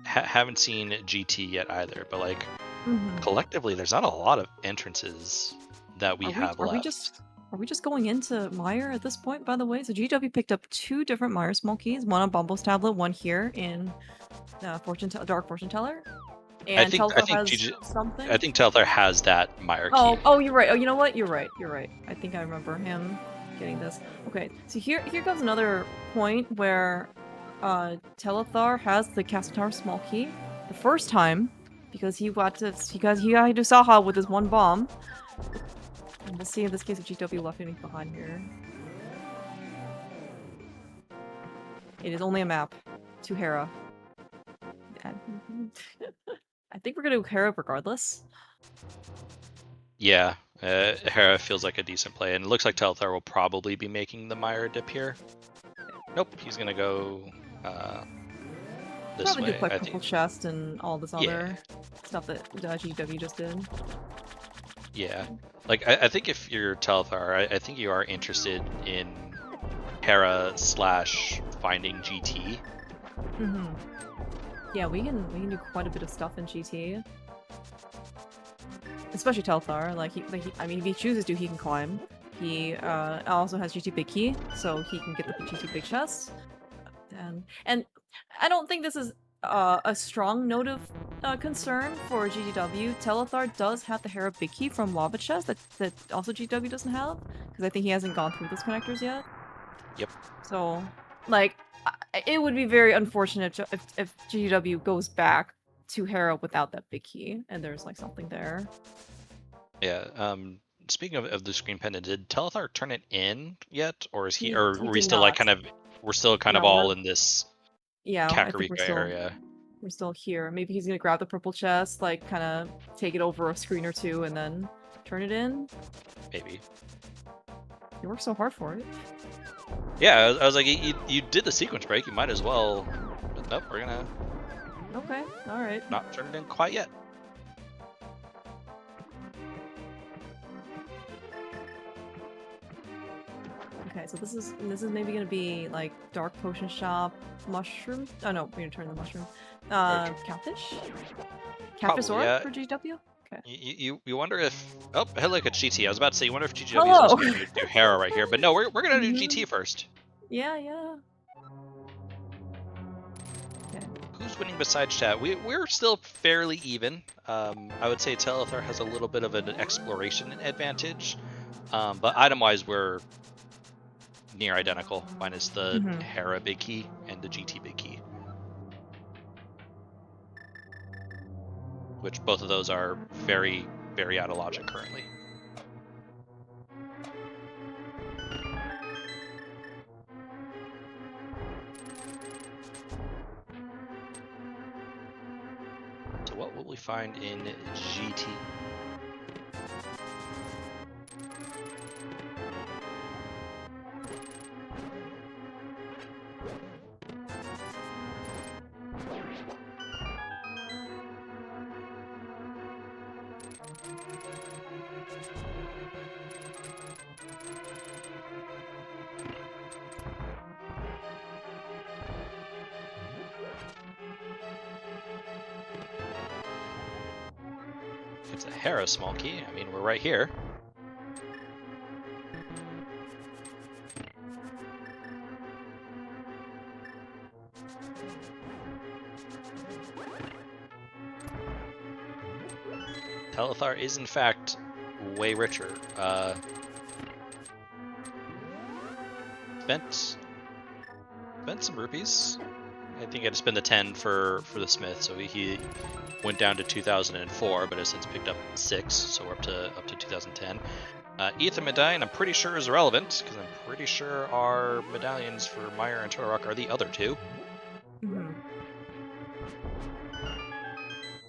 Haven't seen GT yet either, but like collectively, there's not a lot of entrances that we have left. Are we just going into Mire at this point, by the way? So GW picked up 2 different Mire small keys, one on Bumble's tablet, one here in Dark Fortune Teller. And I think Telethar has that Mire key. Oh, you're right. Oh, you know what? You're right. I think I remember him getting this. Okay, so here comes another point where Telethar has the Castle Tower small key the first time because he had to do Saha with his 1 bomb. And we'll see in this case if GW left anything behind here. It is only a map to Hera. I think we're gonna do Hera regardless. Yeah, Hera feels like a decent play, and it looks like Telethar will probably be making the Mire dip here. Nope, he's gonna go this probably way. Do like Purple Chest and all this other stuff that GW just did. Yeah, like I think if you're Telethar, I think you are interested in Hera / finding GT. Yeah, we can do quite a bit of stuff in GT. Especially Telethar. I mean, if he chooses to, he can climb. He also has GT Big Key, so he can get the GT Big Chest. And I don't think this is a strong note of concern for GGW. Telethar does have the Hera Big Key from Lava Chest that also GGW doesn't have, because I think he hasn't gone through those connectors yet. Yep. So, like, it would be very unfortunate if GGW goes back to Hera without that Big Key, and there's like something there. Yeah. Speaking of the screen pendant, did Telethar turn it in yet, or is He or are we did still like not. we're still kind of No, all in this Yeah, I think Kakarika area? we're still here. Maybe he's gonna grab the purple chest, like kind of take it over a screen or two, and then turn it in. Maybe. You worked so hard for it. Yeah, I was like, you did the sequence break, you might as well. But nope, we're gonna Okay, all right. not turn it in quite yet. Okay, so this is maybe gonna be like dark potion shop, mushroom. Oh no, we're gonna turn the mushroom. Catfish. Catfish Probably, yeah. for GW. Okay. You wonder if hey look at GT. I was about to say you wonder if GW is Hello! also going to do Hera right here, but no, we're gonna do GT first. Yeah, yeah. Okay. Who's winning besides chat? We're still fairly even. I would say Telethar has a little bit of an exploration advantage, but item-wise we're near identical, minus the Hera Big Key and the GT Big Key, which both of those are very, very out of logic currently. So what will we find in GT? It's a Hera small key. I mean, we're right here. Telethar is in fact way richer. Spent some rupees. I think I had to spend the 10 for the smith, so he went down to 2004, but has since picked up 6, so we're up to 2010. Ether medallion, I'm pretty sure is irrelevant because I'm pretty sure our medallions for Meyer and Torok are the other two.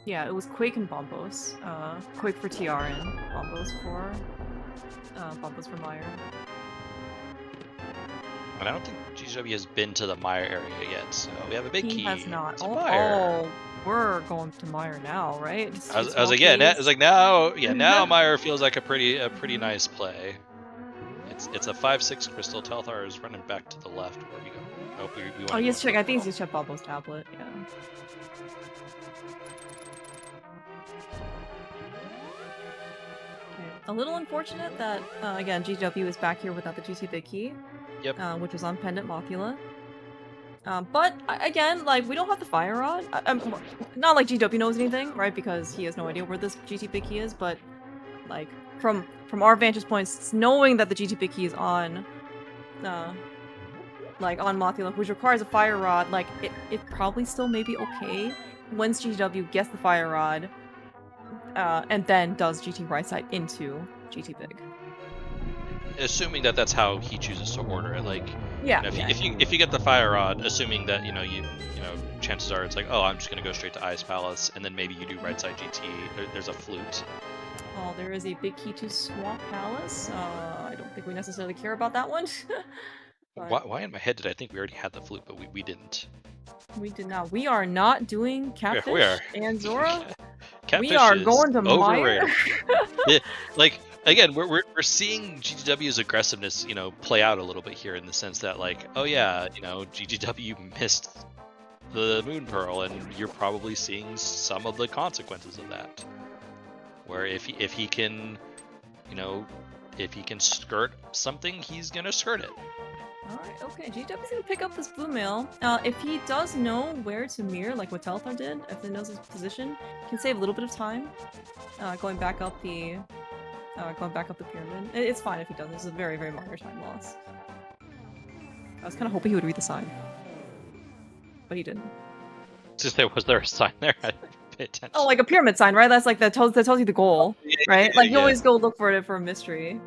Yeah, it was Quake and Bombos. Quake for TR and Bombos for Meyer. And I don't think GW has been to the Meyer area yet, so we have a big key. He has not. Meyer. We're going to Meyer now, right? I was like, yeah, it's like now, yeah, now Meyer feels like a pretty nice play. It's a 5/6 crystal. Telethar is running back to the left. Where we go? Oh, he's check. I think he's checked Bobo's tablet. Yeah. A little unfortunate that, again, GW is back here without the GT Big Key. Yep. Which was on Pendant Mothula. But, again, like, we don't have the Fire Rod. Not like GW knows anything, right? Because he has no idea where this GT Big Key is, but, like, from our vantage points, knowing that the GT Big Key is on, like, on Mothula, which requires a Fire Rod, like, it probably still may be okay once GW gets the Fire Rod, and then does GT right side into GT Big. Assuming that that's how he chooses to order it, like, yeah. You know, if you get the Fire Rod, assuming that you know chances are it's like, oh, I'm just gonna go straight to Ice Palace, and then maybe you do right side GT. There's a flute. Oh, there is a big key to Swamp Palace. I don't think we necessarily care about that one. Why in my head did I think we already had the flute, but we didn't? We did not. We are not doing Catfish we are. And Zora. Catfish we are going to Meyer. Yeah, like, again, we're seeing GGW's aggressiveness, you know, play out a little bit here in the sense that, like, oh yeah, you know, GGW missed the Moon Pearl, and you're probably seeing some of the consequences of that. Where if he can, you know, if he can skirt something, he's gonna skirt it. Alright, okay, GW's gonna pick up this blue mail. If he does know where to mirror, like what Telethar did, if he knows his position, he can save a little bit of time. Going back up the pyramid. It's fine if he doesn't. It's a very, very minor time loss. I was kind of hoping he would read the sign, but he didn't. Just say, was there a sign there? I didn't pay attention. Oh, like a pyramid sign, right? That's like that tells you the goal, right? Like you Yeah. always go look for it for a mystery.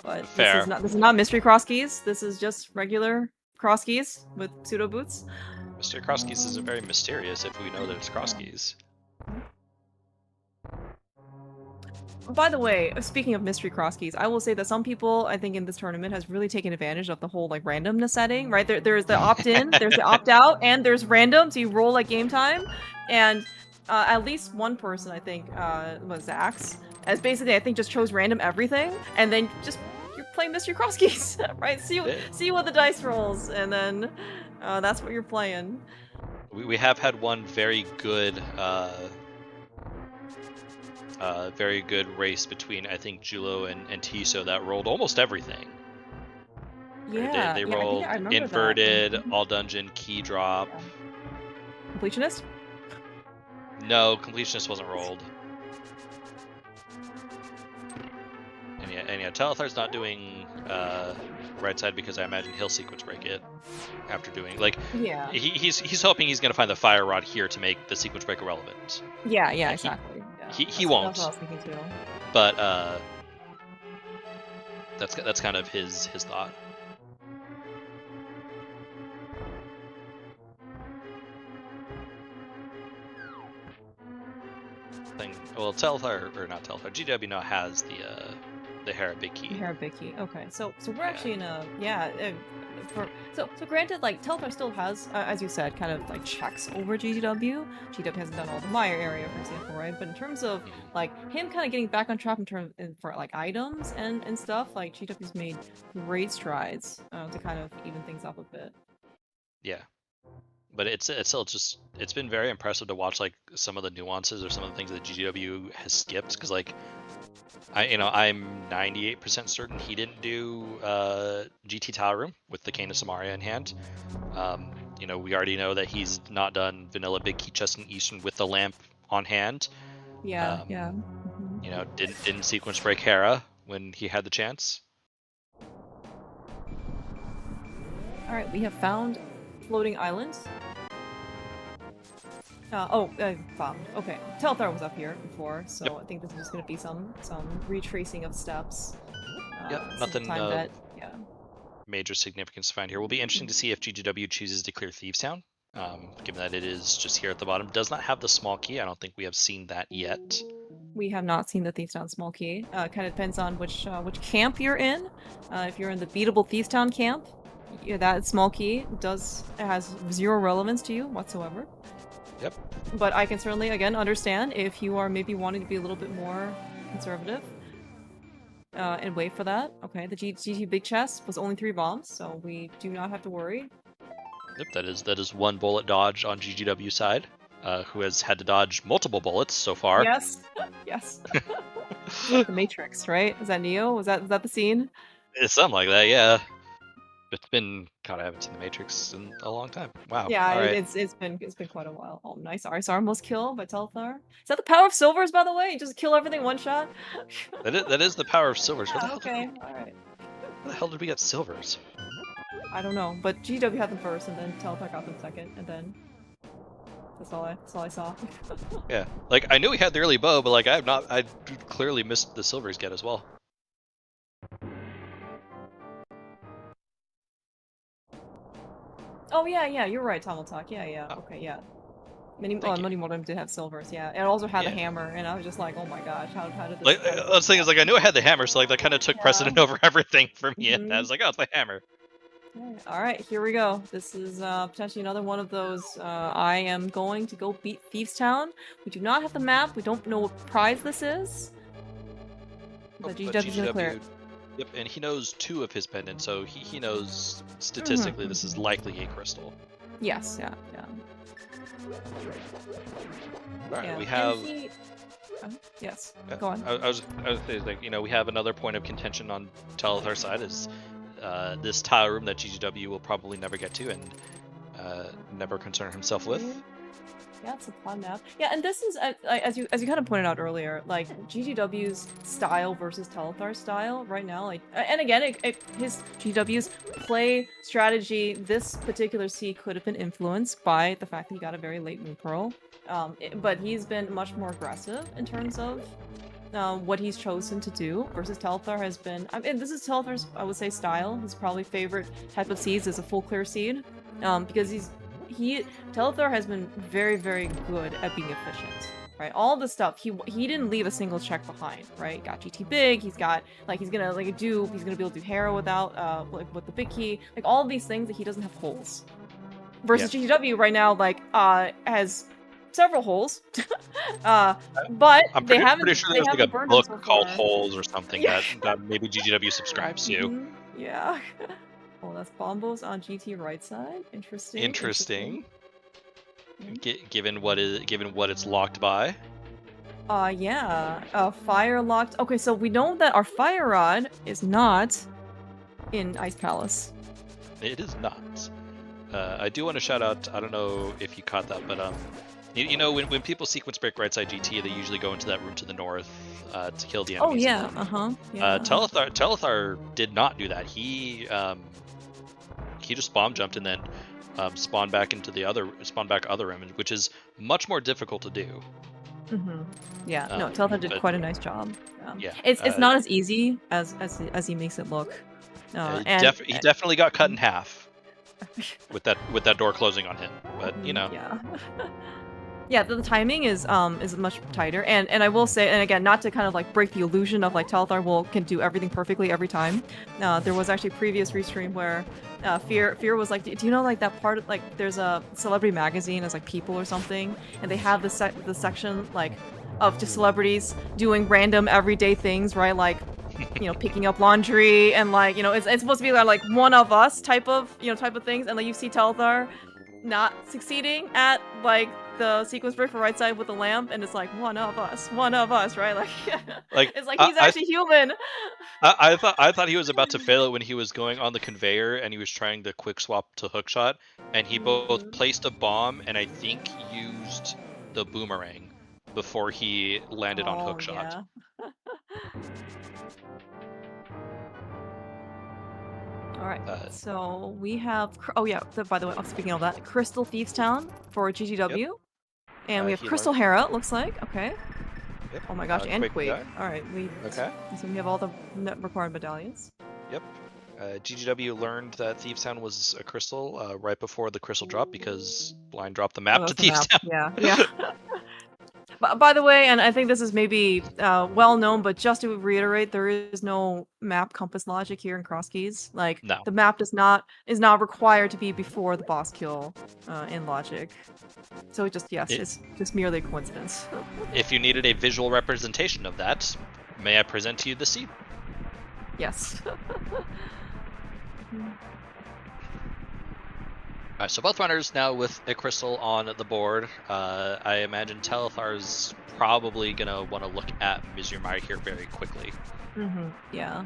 But Fair. this is not mystery Crosskeys. This is just regular Crosskeys with pseudo boots. Mr. Crosskeys isn't very mysterious if we know that it's Crosskeys. By the way, speaking of mystery Crosskeys, I will say that some people, I think, in this tournament has really taken advantage of the whole like randomness setting, right? There's the opt-in, there's the opt-out, and there's random, so you roll like game time. And at least one person, I think, was Zax, as basically I think just chose random everything, and then just you're playing mystery Crosskeys, right? See what the dice rolls, and then that's what you're playing. We have had one very good race between, I think, Julo and Tiso that rolled almost everything. Yeah, They yeah, rolled I remember inverted, that. all dungeon, key drop. Yeah. Completionist? No, completionist wasn't rolled. And yeah, Telethar's not doing right side because I imagine he'll sequence break it after doing Yeah. He's hoping he's gonna find the fire rod here to make the sequence break irrelevant. Yeah, Like, exactly. He won't. That's what I was thinking too. But that's kind of his thought. Well, Telethar, or not Telethar, GW now has the Hera Big Key. Hera Big Key. Okay, so we're actually in a so granted, like Telethar still has, as you said, kind of like checks over GW. GW hasn't done all the Mire area, for example, right? But in terms of like him kind of getting back on track for like items and stuff, like GW's made great strides to kind of even things up a bit. Yeah. But it's still just, it's been very impressive to watch like some of the nuances or some of the things that GW has skipped, because like I'm 98% certain he didn't do GT Tower Room with the Cane of Samaria in hand. We already know that he's not done vanilla Big Key Chest in Eastern with the lamp on hand. Yeah, Didn't sequence break Hera when he had the chance. All right, we have found floating islands. Found. Okay, Telethar was up here before, so Yep. I think this is just gonna be some retracing of steps. Yep, some nothing time bet. Yeah. major significance to find here. Will be interesting to see if GGW chooses to clear Thieves Town, given that it is just here at the bottom. Does not have the small key. I don't think we have seen that yet. We have not seen the Thieves Town small key. Kind of depends on which camp you're in. If you're in the beatable Thieves Town camp, yeah, that small key has zero relevance to you whatsoever. Yep. But I can certainly, again, understand if you are maybe wanting to be a little bit more conservative and wait for that. Okay, the GT Big Chest was only 3 bombs, so we do not have to worry. Yep, that is one bullet dodge on GGW side, who has had to dodge multiple bullets so far. Yes, yes. Like the Matrix, right? Is that Neo? Was that the scene? It's something like that, yeah. It's been, God, I haven't seen the Matrix in a long time. Wow. Yeah, all right. it's been quite a while. Oh, nice. RSR almost kill by Telethar. Is that the power of silvers, by the way? You just kill everything one shot? That is the power of silvers. Yeah, okay, alright. Where the hell did we get silvers? I don't know, but GW had them first, and then Telethar got them second, and then that's all I saw. Yeah, like I knew we had the early bow, but like I clearly missed the silvers get as well. Oh yeah, you're right, Talk. Yeah. Okay, yeah. Many Modem did have silvers, yeah. It also had a hammer, and I was just like, oh my gosh, how did this? Like the thing is, like I knew I had the hammer, so like that kind of took precedent over everything for me. And I was like, oh, it's my hammer. All right, here we go. This is potentially another one of those. I am going to go beat Thieves Town. We do not have the map. We don't know what prize this is. But GW's gonna clear it. Yep, and he knows 2 of his pendants, so he knows statistically this is likely a crystal. Yes, yeah, yeah. All right, Yeah, we and have. yes, Yeah, go on. I was saying, like, we have another point of contention on Telethar side is this tile room that GGW will probably never get to and never concern himself with. Yeah, it's a fun map. Yeah, and this is as you kind of pointed out earlier, like GGW's style versus Telethar style right now. Like, and again, his GGW's play strategy. This particular C could have been influenced by the fact that he got a very late moon pearl. But he's been much more aggressive in terms of what he's chosen to do versus Telethar has been. I mean, this is Telethar's, I would say, style. His probably favorite type of seeds is a full clear seed, because Telethar has been very, very good at being efficient. Right, all the stuff he didn't leave a single check behind. Right, got GT big. He's got he's gonna be able to do Hera without with the big key. Like all of these things that he doesn't have holes. Versus GGW right now has several holes, but I'm they haven't. pretty sure They there's like haven't a burned book them so called far. Holes or something that maybe GGW subscribes to. Yeah. Oh, that's Bombos on GT right side. Interesting. Interesting. Given what it's locked by. Yeah. Fire locked. Okay, so we know that our fire rod is not in Ice Palace. It is not. I do want to shout out. I don't know if you caught that, but when people sequence break right side GT, they usually go into that room to the north to kill the enemies. Oh yeah. Yeah. Telethar did not do that. He just bomb jumped and then spawned back other room, which is much more difficult to do. Yeah. No, Telethar did quite a nice job. Yeah. It's not as easy as he makes it look. He definitely got cut in half with that door closing on him. But Yeah. Yeah, the timing is much tighter, and I will say, and again, not to kind of break the illusion of Telethar can do everything perfectly every time. There was actually a previous restream where Fear was like, do you know that part of there's a celebrity magazine as People or something, and they have the section of just celebrities doing random everyday things, right? Picking up laundry and it's supposed to be one of us type of things, and you see Telethar not succeeding at the sequence break for right side with the lamp, and it's one of us, right? It's he's actually human. I thought he was about to fail it when he was going on the conveyor and he was trying to quick swap to hookshot, and he both placed a bomb and I think used the boomerang before he landed on hookshot. Yeah. All right, so we have. Oh yeah, by the way, speaking of that, Crystal Thieves Town for GGW, and we have Crystal Hera. It looks like okay. Yep. Oh my gosh, and Quake. All right, so we have all the required medallions. Yep. GGW learned that Thieves Town was a crystal right before the crystal drop because Blind dropped the map to Thieves Town. Yeah. By the way, and I think this is maybe well known, but just to reiterate, there is no map compass logic here in Crosskeys. No. The map is not required to be before the boss kill in logic. So it's just merely a coincidence. If you needed a visual representation of that, may I present to you the seed? Yes. So both runners now with a crystal on the board. I imagine Telethar's probably going to want to look at Mizurmire here very quickly. Yeah.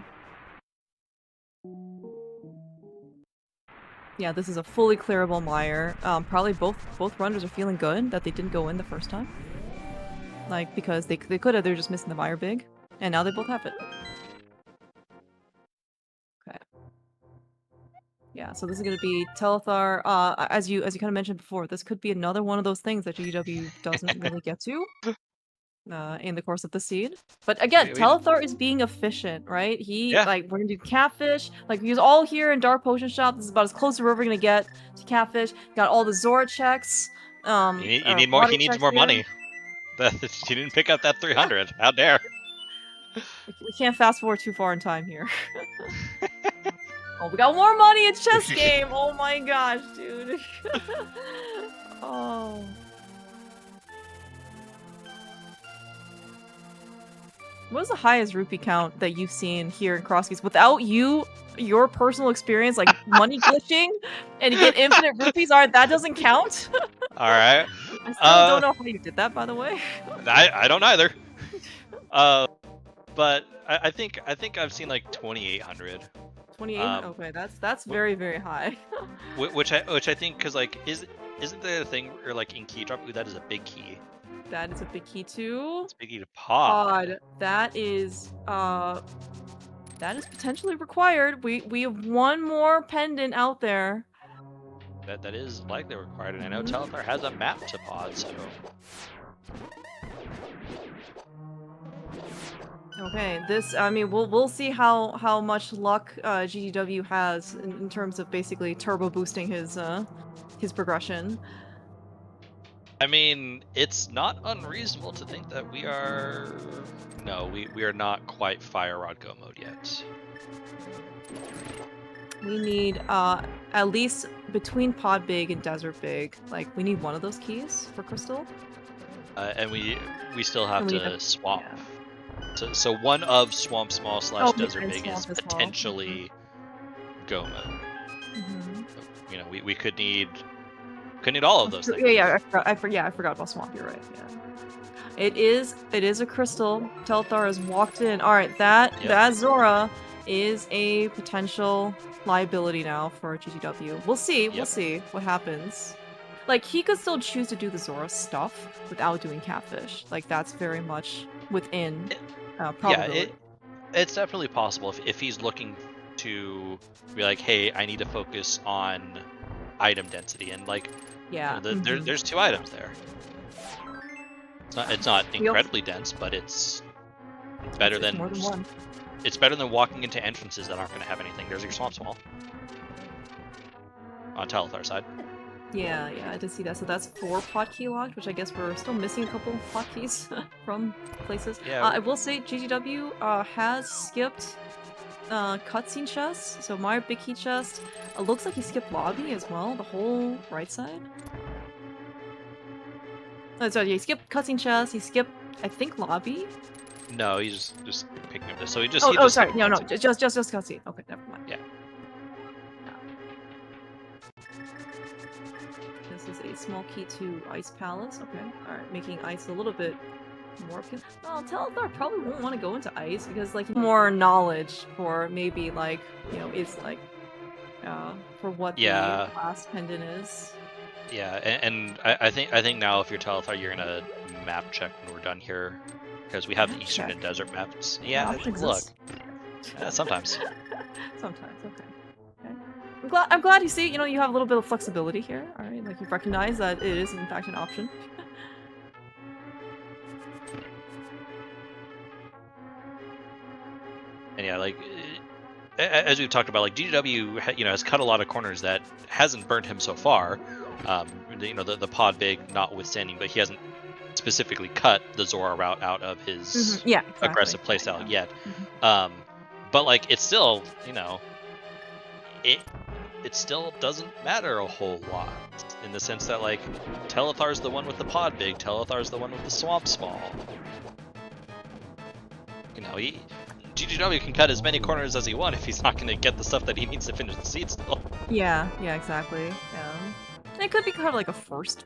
Yeah, this is a fully clearable mire. Probably both runners are feeling good that they didn't go in the first time. Because they could have, they're just missing the mire big. And now they both have it. Okay. Yeah, so this is going to be Telethar. As you kind of mentioned before, this could be another one of those things that GW doesn't really get to in the course of the seed. But again, Telethar is being efficient, right? We're gonna do catfish. He's all here in Dark Potion Shop. This is about as close as we're ever gonna get to catfish. Got all the Zora checks. He needs more money. He didn't pick up that 300. How dare? We can't fast forward too far in time here. Oh, we got more money at chess game! Oh my gosh, dude. Oh. What is the highest rupee count that you've seen here in Crosskeys without your personal experience, money glitching? And you get infinite rupees. Alright, that doesn't count. All right. I still don't know how you did that, by the way. I don't either. But I think I've seen like 2,800. 28. Okay, that's very very high. which I think because like isn't there a thing where like in key drop? Ooh, that is a big key. That is a big key too. It's a big key to pod. That is potentially required. We have one more pendant out there. That is likely required, and I know Telethar has a map to pod, so. Okay, I mean, we'll see how much luck GGW has in terms of basically turbo boosting his progression. I mean, it's not unreasonable to think that we are not quite Fire Rod Go mode yet. We need at least between Pod Big and Desert Big, like we need one of those keys for Crystal. And we still have to swamp. Yeah. So one of Swamp Small / Desert Big is well. potentially Go mode. You know, we could need all of those things. Yeah, I forgot about Swamp. You're right. Yeah. It is a crystal. Telethar has walked in. All right, that Zora is a potential liability now for GGW. We'll see. We'll see what happens. Like, he could still choose to do the Zora stuff without doing Catfish. Like, that's very much within probability. Yeah, it's definitely possible if he's looking to be like, hey, I need to focus on item density, and like, yeah, you know, there's 2 items there. It's not incredibly dense, but it's better than more than one. It's better than walking into entrances that aren't going to have anything. There's your Swamp Swall on Telethar's side. Yeah, I did see that. So that's 4 pod key locked, which I guess we're still missing a couple pod keys from places. Yeah. I will say GGW has skipped cutscene chest. So my big key chest. It looks like he skipped lobby as well, the whole right side. Oh, sorry, he skipped cutscene chest. He skipped, I think, lobby. No, he's just picking up this. So he just. Sorry, no, just cutscene. Okay, never mind. Yeah. This is a small key to Ice Palace. Okay, all right, making ice a little bit more. Well, Telethar probably won't want to go into ice because like more knowledge for maybe like it's like for what the last pendant is. Yeah, and I think now if you're Telethar, you're gonna map check when we're done here, because we have the Eastern and Desert maps. Yeah, look. Sometimes. Sometimes, okay. I'm glad you see. You have a little bit of flexibility here. All right, like you recognize that it is in fact an option. And yeah, like as we've talked about, like GGW, has cut a lot of corners that hasn't burned him so far. The pod big notwithstanding, but he hasn't specifically cut the Zora route out of his aggressive playstyle yet. But like it's still, it still doesn't matter a whole lot in the sense that like Telethar's the one with the pod big, Telethar's the one with the swamp small. GGW can cut as many corners as he wants if he's not going to get the stuff that he needs to finish the seed still. Yeah, exactly. Yeah. And it could be kind of like a first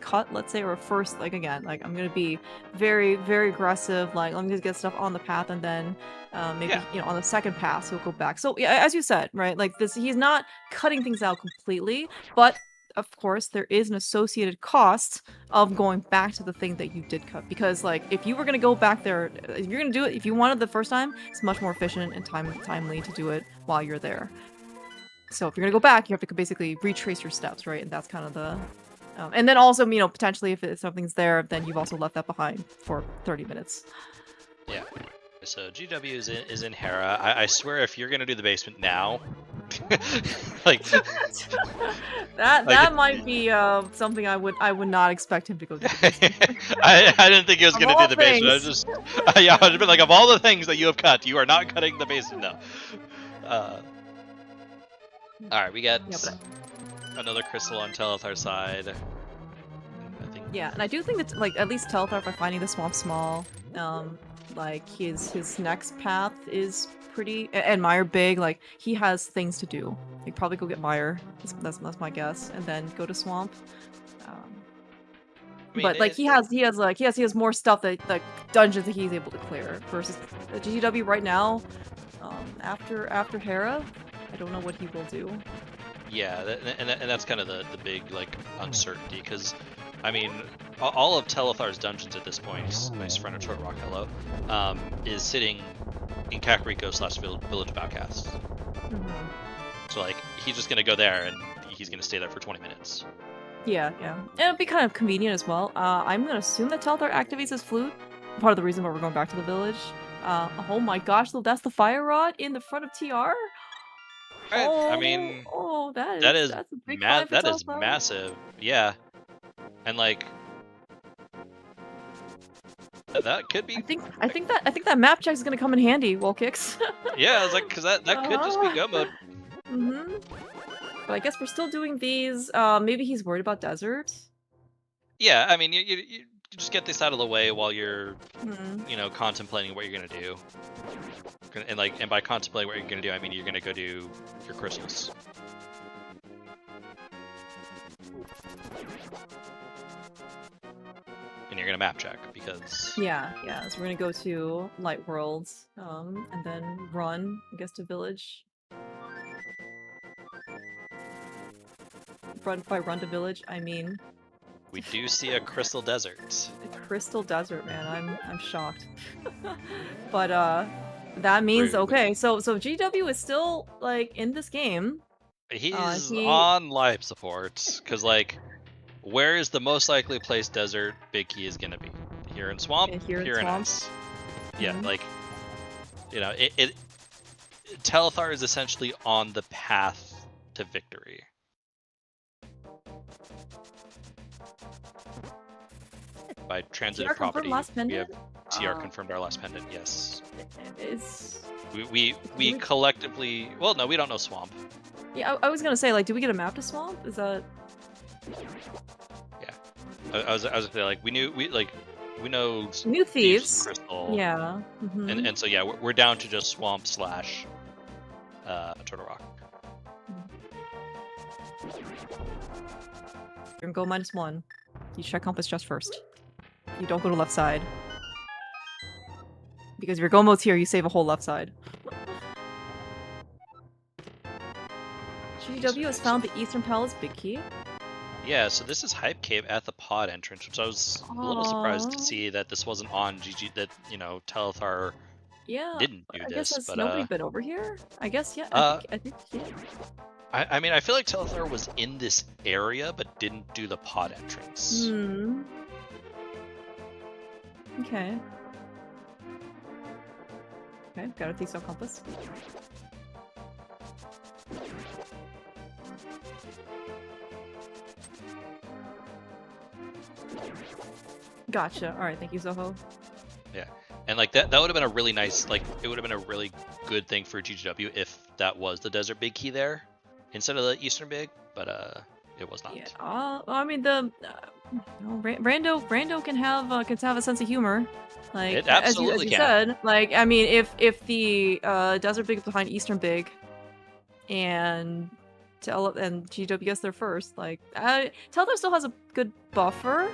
cut, let's say, or a first, like, again, like, I'm going to be very, very aggressive, like, let me just get stuff on the path, and then maybe, on the second pass, he'll go back. So, yeah, as you said, right, like, he's not cutting things out completely, but of course, there is an associated cost of going back to the thing that you did cut. Because, like, if you were going to go back there, if you're going to do it, if you wanted the first time, it's much more efficient and timely to do it while you're there. So if you're going to go back, you have to basically retrace your steps, right? And that's kind of the... and then also, potentially if something's there, then you've also left that behind for 30 minutes. Yeah. So GW is in Hera. I swear if you're going to do the basement now... like that might be something I would not expect him to go do. I didn't think he was going to do the basement. I was just I would have been like, of all the things that you have cut, you are not cutting the basement now. All right, we got another crystal on Telethar's side. I think. Yeah, and I do think that like at least Telethar by finding the swamp small, Like his next path is pretty, and Meyer big. Like he has things to do. Like probably go get Meyer. That's my guess, and then go to Swamp. I mean, But like he has more stuff that like dungeons that he's able to clear versus the GGW right now. After Hera, I don't know what he will do. Yeah, and that's kind of the big like uncertainty, because I mean all of Telethar's dungeons at this point, nice friend of Short Rock, hello, is sitting in Kakariko/Village of Outcasts. So like he's just gonna go there and he's gonna stay there for 20 minutes. Yeah. And it'd be kind of convenient as well. I'm gonna assume that Telethar activates his flute. Part of the reason why we're going back to the village. Oh my gosh, that's the fire rod in the front of TR. I mean, that's a big find for that is Telethar. massive. Yeah, and like that could be. I think that map check is gonna come in handy. Wall kicks. Yeah, I was like, because that could just be go mode. But I guess we're still doing these. Maybe he's worried about desert. Yeah, I mean, you just get this out of the way while you're, contemplating what you're gonna do. And by contemplating what you're gonna do, I mean you're gonna go do your crystals. And you're gonna map check because. Yeah. So we're gonna go to Light Worlds, and then run, I guess, to Village. Run to Village, I mean. We do see a crystal desert. A crystal desert, man. I'm shocked. But that means Rude. okay. So GW is still like in this game. He's on life support because like, where is the most likely place desert Big Key is gonna be? Here in Swamp. Here in Ice. Yeah, like, it. Telethar is essentially on the path to victory. By transitive property, we have TR confirmed our last pendant. Yes. We collectively. Well, no, we don't know Swamp. Yeah, I was gonna say, like, do we get a map to Swamp? Is that? Yeah, I was gonna say, like, we know. New Thieves. Crystal. Yeah. And so yeah, we're down to just Swamp / Turtle Rock. You're gonna go -1. You check compass just first. You don't go to left side. Because if your go mode's here, you save a whole left side. GW has found the Eastern Palace Big Key. Yeah, so this is Hype Cave at the pod entrance, which I was a little surprised to see that this wasn't on GG, that, Telethar didn't do I this. guess has but nobody been over here? I guess, yeah. I think yeah. I mean, I feel like Telethar was in this area, but didn't do the pod entrance. Okay. Okay, got a Theso compass. Gotcha. Alright, thank you, Zoho. Yeah. And like that would have been a really nice, like, it would have been a really good thing for GGW if that was the Desert Big Key there instead of the Eastern Big, but it was not. Yeah. I mean, the Rando can have a sense of humor. Like, it absolutely as you said, like, I mean, if the Desert Big is behind Eastern Big, and GW gets there first, like, Telethar still has a good buffer.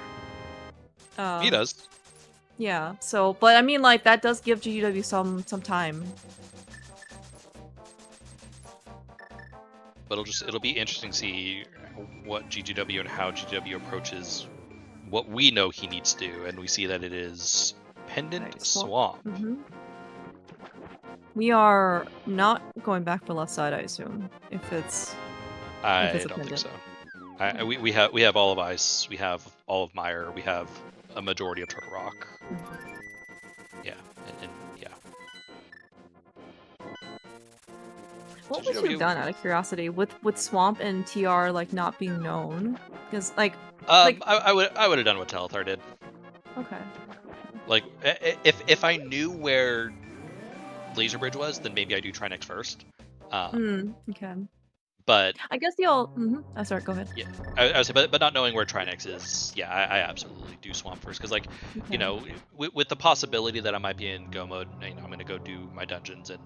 He does. Yeah. So, but I mean, like, that does give GW some time. But it'll be interesting to see what GGW and how GGW approaches what we know he needs to do, and we see that it is Pendant Swamp. We are not going back for left side, I assume. If it's I don't think so. We have all of Ice, we have all of Meyer, we have a majority of Turtle Rock. Yeah, and yeah. What would you have done, out of curiosity, with Swamp and TR like not being known? Because like, I would have done what Telethar did. Okay. Like, if I knew where Laser Bridge was, then maybe I do Trinix first. Okay. But I guess you'll. Oh, sorry. Go ahead. yeah, I would say, but not knowing where Trinex is, yeah, I absolutely do Swamp first because, like, you Okay. know, with the possibility that I might be in Go mode, you know, I'm gonna go do my dungeons and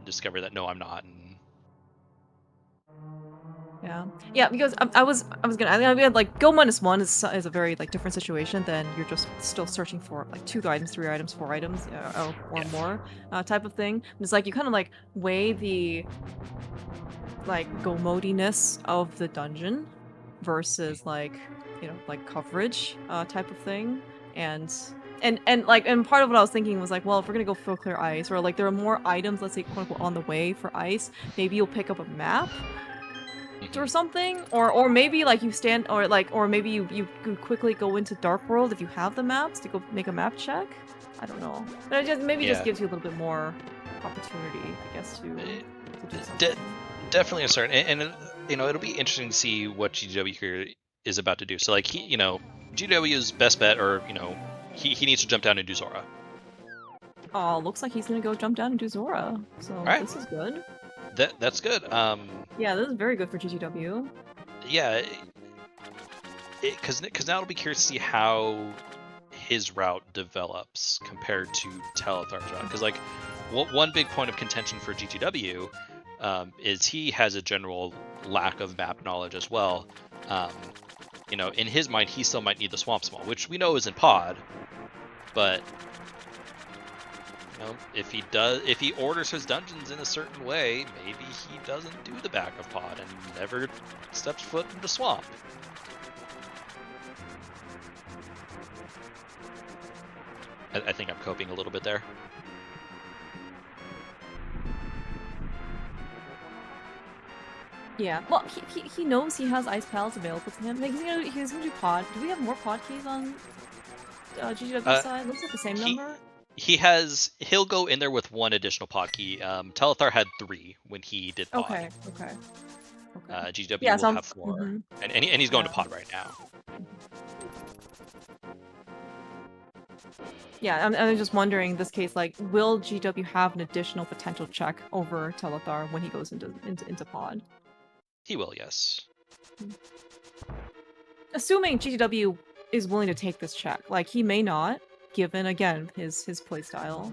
discover that no, I'm not. And Yeah, because I mean, like go -1 is a very like different situation than you're just still searching for like 2 items, 3 items, 4 items, or yeah, more type of thing. It's like you kind of like weigh the like go modiness of the dungeon versus like like coverage type of thing, and and part of what I was thinking was like, well, if we're gonna go full clear ice, or like there are more items, let's say quote unquote on the way for ice, maybe you'll pick up a map or something, or maybe like you stand, or maybe you could quickly go into Dark World if you have the maps to go make a map check. I don't know, but it just maybe just yeah, gives you a little bit more opportunity, I guess, to do de- something. definitely a start. And you know, it'll be interesting to see what GW here is about to do. So like you know, GW's best bet, or you know, he needs to jump down and do Zora. Oh, looks like he's gonna go jump down and do Zora, so All right, this is good. that's good. Yeah, this is very good for GGW. Yeah, because now it'll be curious to see how his route develops compared to Telethar's route. Because like one big point of contention for GTW is he has a general lack of map knowledge as well. You know, in his mind, he still might need the Swamp Small, which we know is in Pod, but you know, if he orders his dungeons in a certain way, maybe he doesn't do the back of Pod and never steps foot into Swamp. I think I'm coping a little bit there. Yeah, well, he knows he has ice pals available to him. Like, he's gonna do pod. Do we have more pod keys on GGW side? Looks like the same number. He'll go in there with one additional pod key. Telethar had 3 when he did pod. Okay. GW Yeah, will have 4, and he's going to pod right now. Yeah, I'm just wondering in this case, like, will GW have an additional potential check over Telethar when he goes into pod? He will, yes. Assuming GW is willing to take this check, like he may not, given again his playstyle,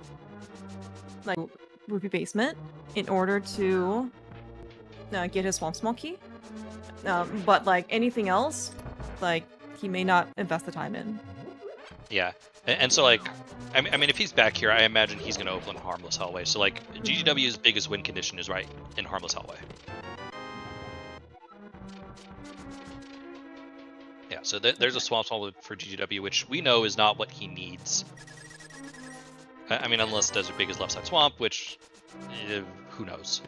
like Ruby Basement, in order to get his Swamp Small key. But like anything else, like he may not invest the time in. Yeah, and so like, I mean, if he's back here, I imagine he's going to open Harmless Hallway. So like, GGW's biggest win condition is right in Harmless Hallway. Yeah, so there's a Swamp Small for GGW, which we know is not what he needs. I mean, unless Desert Big is left side swamp, which who knows?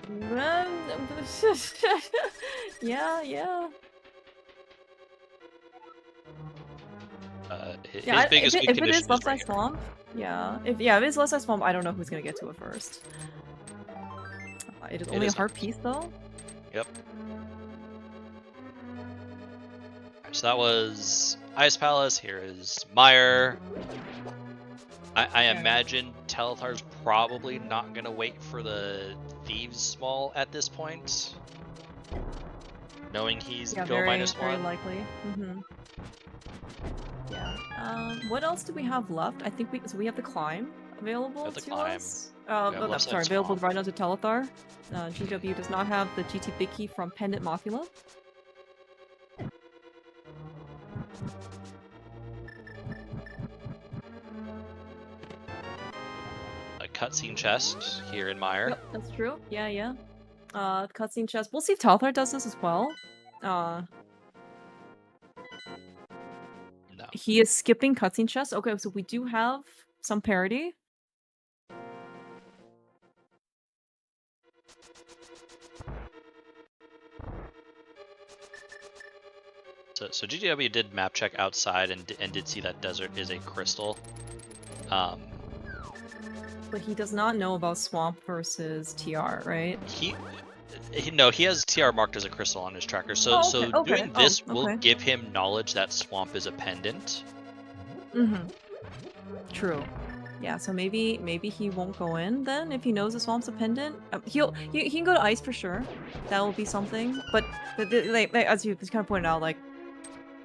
Yeah. His biggest if it is left right side swamp, if it is left side swamp, I don't know who's gonna get to it first. It is only a hard piece though. Yep. So that was Ice Palace. Here is Meyer. I imagine Telethar's probably not going to wait for the Thieves Small at this point. Knowing he's go -1. Very likely. Yeah. What else do we have left? I think we have the climb available to us. I'm sorry, available right now to Telethar. GW does not have the GT Big Key from Pendant Macula. Cutscene chest here in Meyer. Yep, that's true. Yeah. Cutscene chest. We'll see if Telethar does this as well. No. He is skipping cutscene chest. Okay, so we do have some parity. So GGW did map check outside and did see that desert is a crystal. But he does not know about Swamp versus TR, right? He has TR marked as a crystal on his tracker. So doing this will give him knowledge that Swamp is a pendant. True. Yeah, so maybe he won't go in then if he knows the swamp's a pendant. He can go to ice for sure. That will be something. But like, as you kind of pointed out, like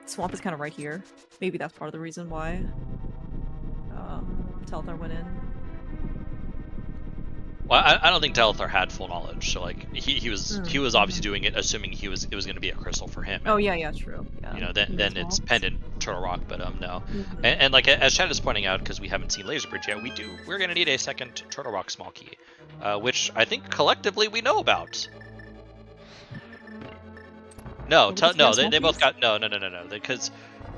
swamp is kind of right here. Maybe that's part of the reason why Telethar went in. Well, I don't think Telethar had full knowledge, so like he was obviously doing it assuming it was going to be a crystal for him. Oh yeah, true. Yeah. You know, then it's pendant turtle rock, but no. Mm-hmm. And like as Chad is pointing out, because we haven't seen Laser Bridge yet, we're going to need a second turtle rock small key, which I think collectively we know about. No, they both got no, because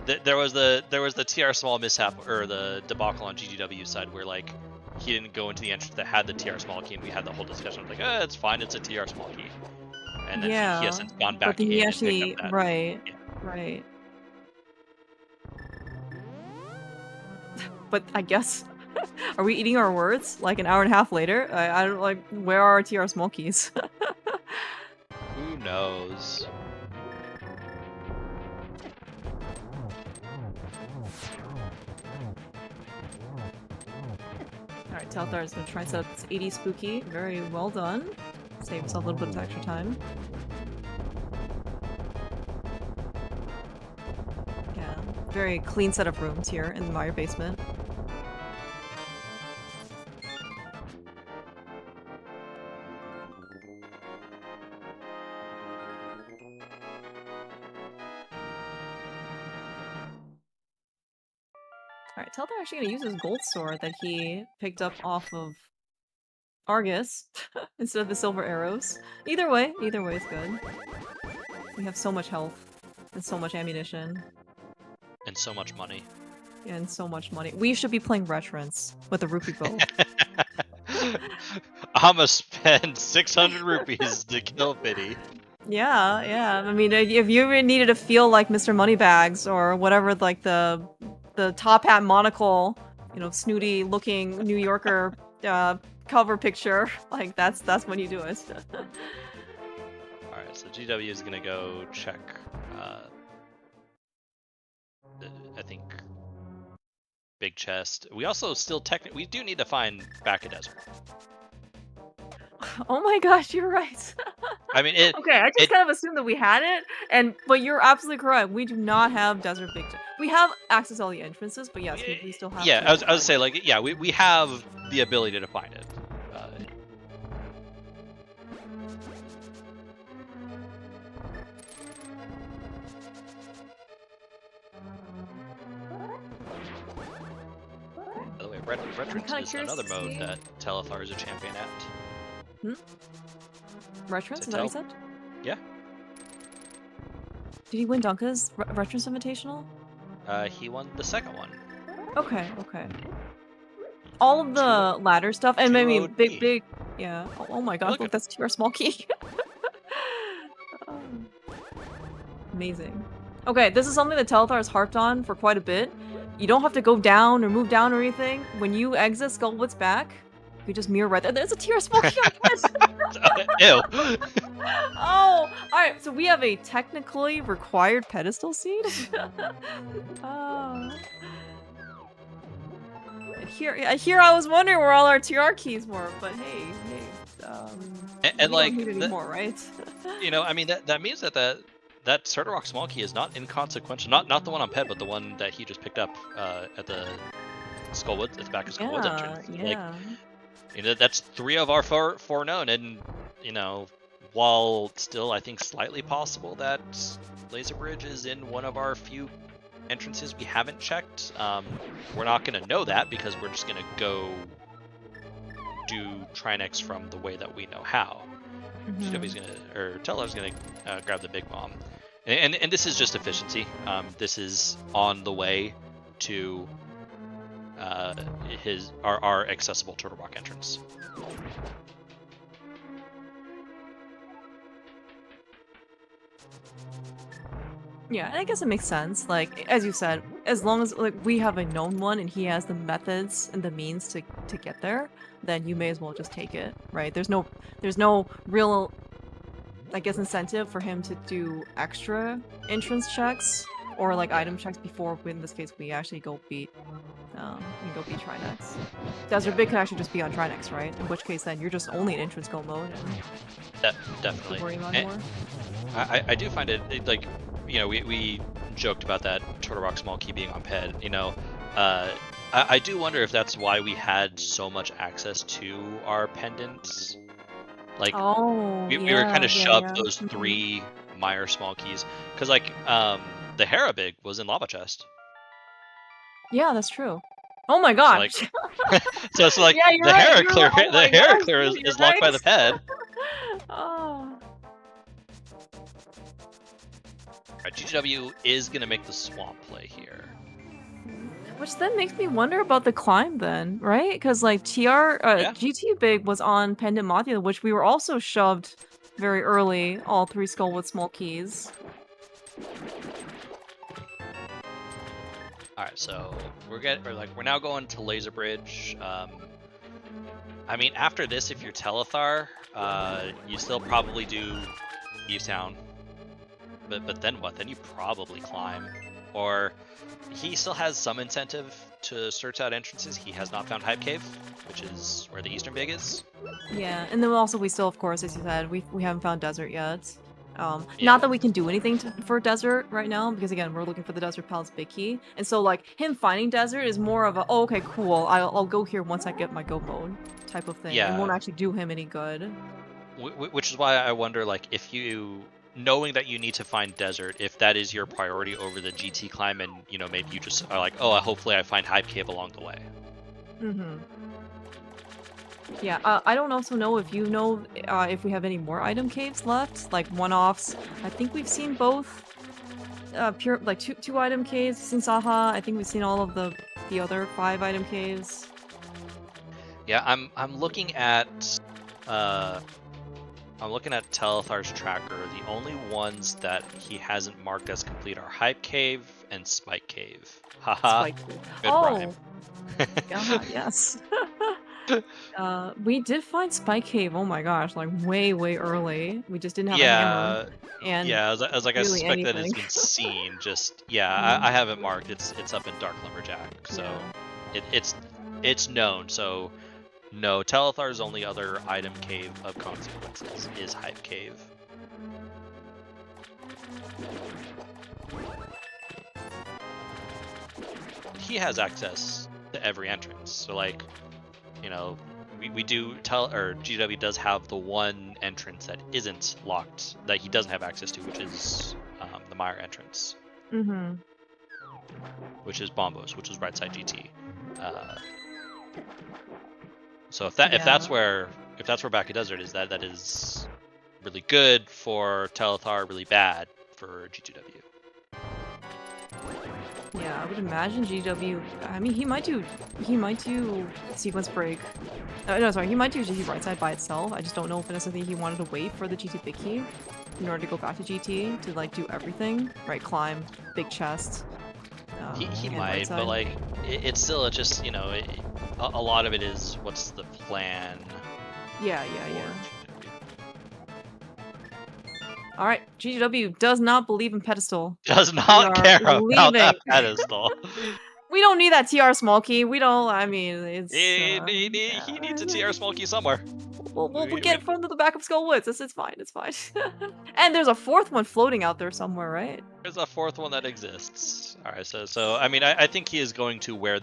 there was the TR small mishap or the debacle on GGW side where like he didn't go into the entrance that had the TR small key, and we had the whole discussion of like, it's fine, it's a TR small key, and then he hasn't gone back in and picked up that. Right. But I guess, are we eating our words like an hour and a half later? I don't like, where are our TR small keys? Who knows? Alright, Telethar is gonna try and set up this 80 spooky. Very well done. Save himself a little bit of extra time. Yeah, very clean set of rooms here in the Meyer basement. Alright, Telethar actually gonna use his gold sword that he picked up off of Argus instead of the silver arrows. Either way is good. We have so much health and so much ammunition. And so much money. And so much money. We should be playing Retrance with a rupee bow. I'ma spend 600 rupees to kill Biddy. Yeah. I mean, if you ever needed to feel like Mr. Moneybags or whatever, like the top hat monocle, you know, snooty looking New Yorker cover picture, like that's when you do it. Alright, so GW is gonna go check I think big chest. We also still we do need to find back a desert. Oh my gosh, you're right. I mean, okay, I just kind of assumed that we had it, but you're absolutely correct. We do not have desert big chest. We have access to all the entrances, but yes, we still have. Yeah, I was say like we have the ability to find it. By the way, Retrance is another mode that Telethar is a champion at. Retrance? Is that what you said? Yeah. Did he win Dunka's Retrance Invitational? He won the second one. Okay. All of the ladder stuff, and I mean, big, yeah. Oh my gosh, look, that's TR small key. Amazing. Okay, this is something that Telethar has harped on for quite a bit. You don't have to go down or move down or anything. When you exit Skullwood's back, you just mirror right there. There's a TR small key on this! Ew. Oh, alright, so we have a technically required pedestal seed? Here I was wondering where all our TR keys were, but hey, and like don't need any more, right? You know, I mean that means that Turtle Rock small key is not inconsequential. Not the one on Ped, but the one that he just picked up at the Skullwood, at the back of Skullwood's entrance. Yeah. Like, you know, that's 3 of our 4 known, and you know, while still I think slightly possible that Laser Bridge is in one of our few entrances we haven't checked, we're not going to know that because we're just going to go do Trinex from the way that we know how. GW's Tellar's gonna grab the big bomb, and this is just efficiency. This is on the way to our accessible Turtle Rock entrance. Yeah, I guess it makes sense. Like, as you said, as long as like we have a known one and he has the methods and the means to get there, then you may as well just take it, right? There's no real, I guess, incentive for him to do extra entrance checks or like item checks before, in this case, we actually go beat and go be Trinex. Desert Big can actually just be on Trinex, right? In which case, then you're just only in entrance go mode and Definitely. worry about And more. I do find it like, you know, we joked about that Turtle Rock small key being on ped. You know, I do wonder if that's why we had so much access to our pendants. Like, Oh, we were kind of yeah. shoved those Mhm. 3 Meyer small keys, because like the Hera big was in lava chest. Yeah, that's true. Oh my So like, gosh. so like Yeah, you're the right. Hera You're clear, right. Oh the my Hera gosh, clear dude, you're is locked by the right. ped. Oh. Right, GGW is gonna make the swamp play here. Which then makes me wonder about the climb then, right? Because like Yeah. GT Big was on Pendant Mothula, which we were also shoved very early, all 3 skull with small keys. All right, so we're now going to Laser Bridge. I mean, after this, if you're Telethar, you still probably do Eve Town. But then what? Then you probably climb, or he still has some incentive to search out entrances. He has not found Hype Cave, which is where the Eastern Big is. Yeah, and then also we still, of course, as you said, we haven't found Desert yet. Yeah. Not that we can do anything for Desert right now, because again, we're looking for the Desert Palace Big Key. And so like, him finding Desert is more of a, oh, okay, cool, I'll go here once I get my go mode type of thing. Yeah. It won't actually do him any good. Which is why I wonder, like, if you, knowing that you need to find Desert, if that is your priority over the GT climb, and, you know, maybe you just are like, oh, hopefully I find Hype Cave along the way. Mm-hmm. Yeah, I don't also know if you know if we have any more item caves left, like one-offs. I think we've seen both pure, like two item caves. We've seen Saha. I think we've seen all of the other 5 item caves. Yeah, I'm looking at Telethar's tracker. The only ones that he hasn't marked as complete are Hype Cave and Spike Cave. Haha. Spike Cave. Good rhyme. Yeah, yes. We did find Spike Cave. Oh my gosh, like way early. We just didn't have a hammer. And yeah, I was like, I really suspect that it's anything. been seen. Just I have it marked. It's up in Dark Lumberjack, so Yeah. it's known. So no, Telethar's only other item cave of consequences is Hype Cave. He has access to every entrance, so like, you know, we do GW does have the one entrance that isn't locked, that he doesn't have access to, which is the Meyer entrance. Mm-hmm. Which is Bombos, which is right side GT. So if that's where Baku Desert is, that is really good for Telethar, really bad for GW. Yeah, I would imagine GW. I mean, he might do sequence break. No, sorry, he might do GT right side by itself. I just don't know if necessarily he wanted to wait for the GT big key in order to go back to GT to like do everything. Right, climb, big chest. He might, right but like it's still just, you know, a lot of it is what's the plan. Yeah. All right, GW does not believe in pedestal. Does not care about leaving. that pedestal. We don't need that TR small key. We don't. I mean, it's. He needs a TR small key somewhere. We'll get it from the back of Skullwoods. It's fine. It's fine. And there's a 4th one floating out there somewhere, right? There's a 4th one that exists. All right, so I mean, I think he is going to I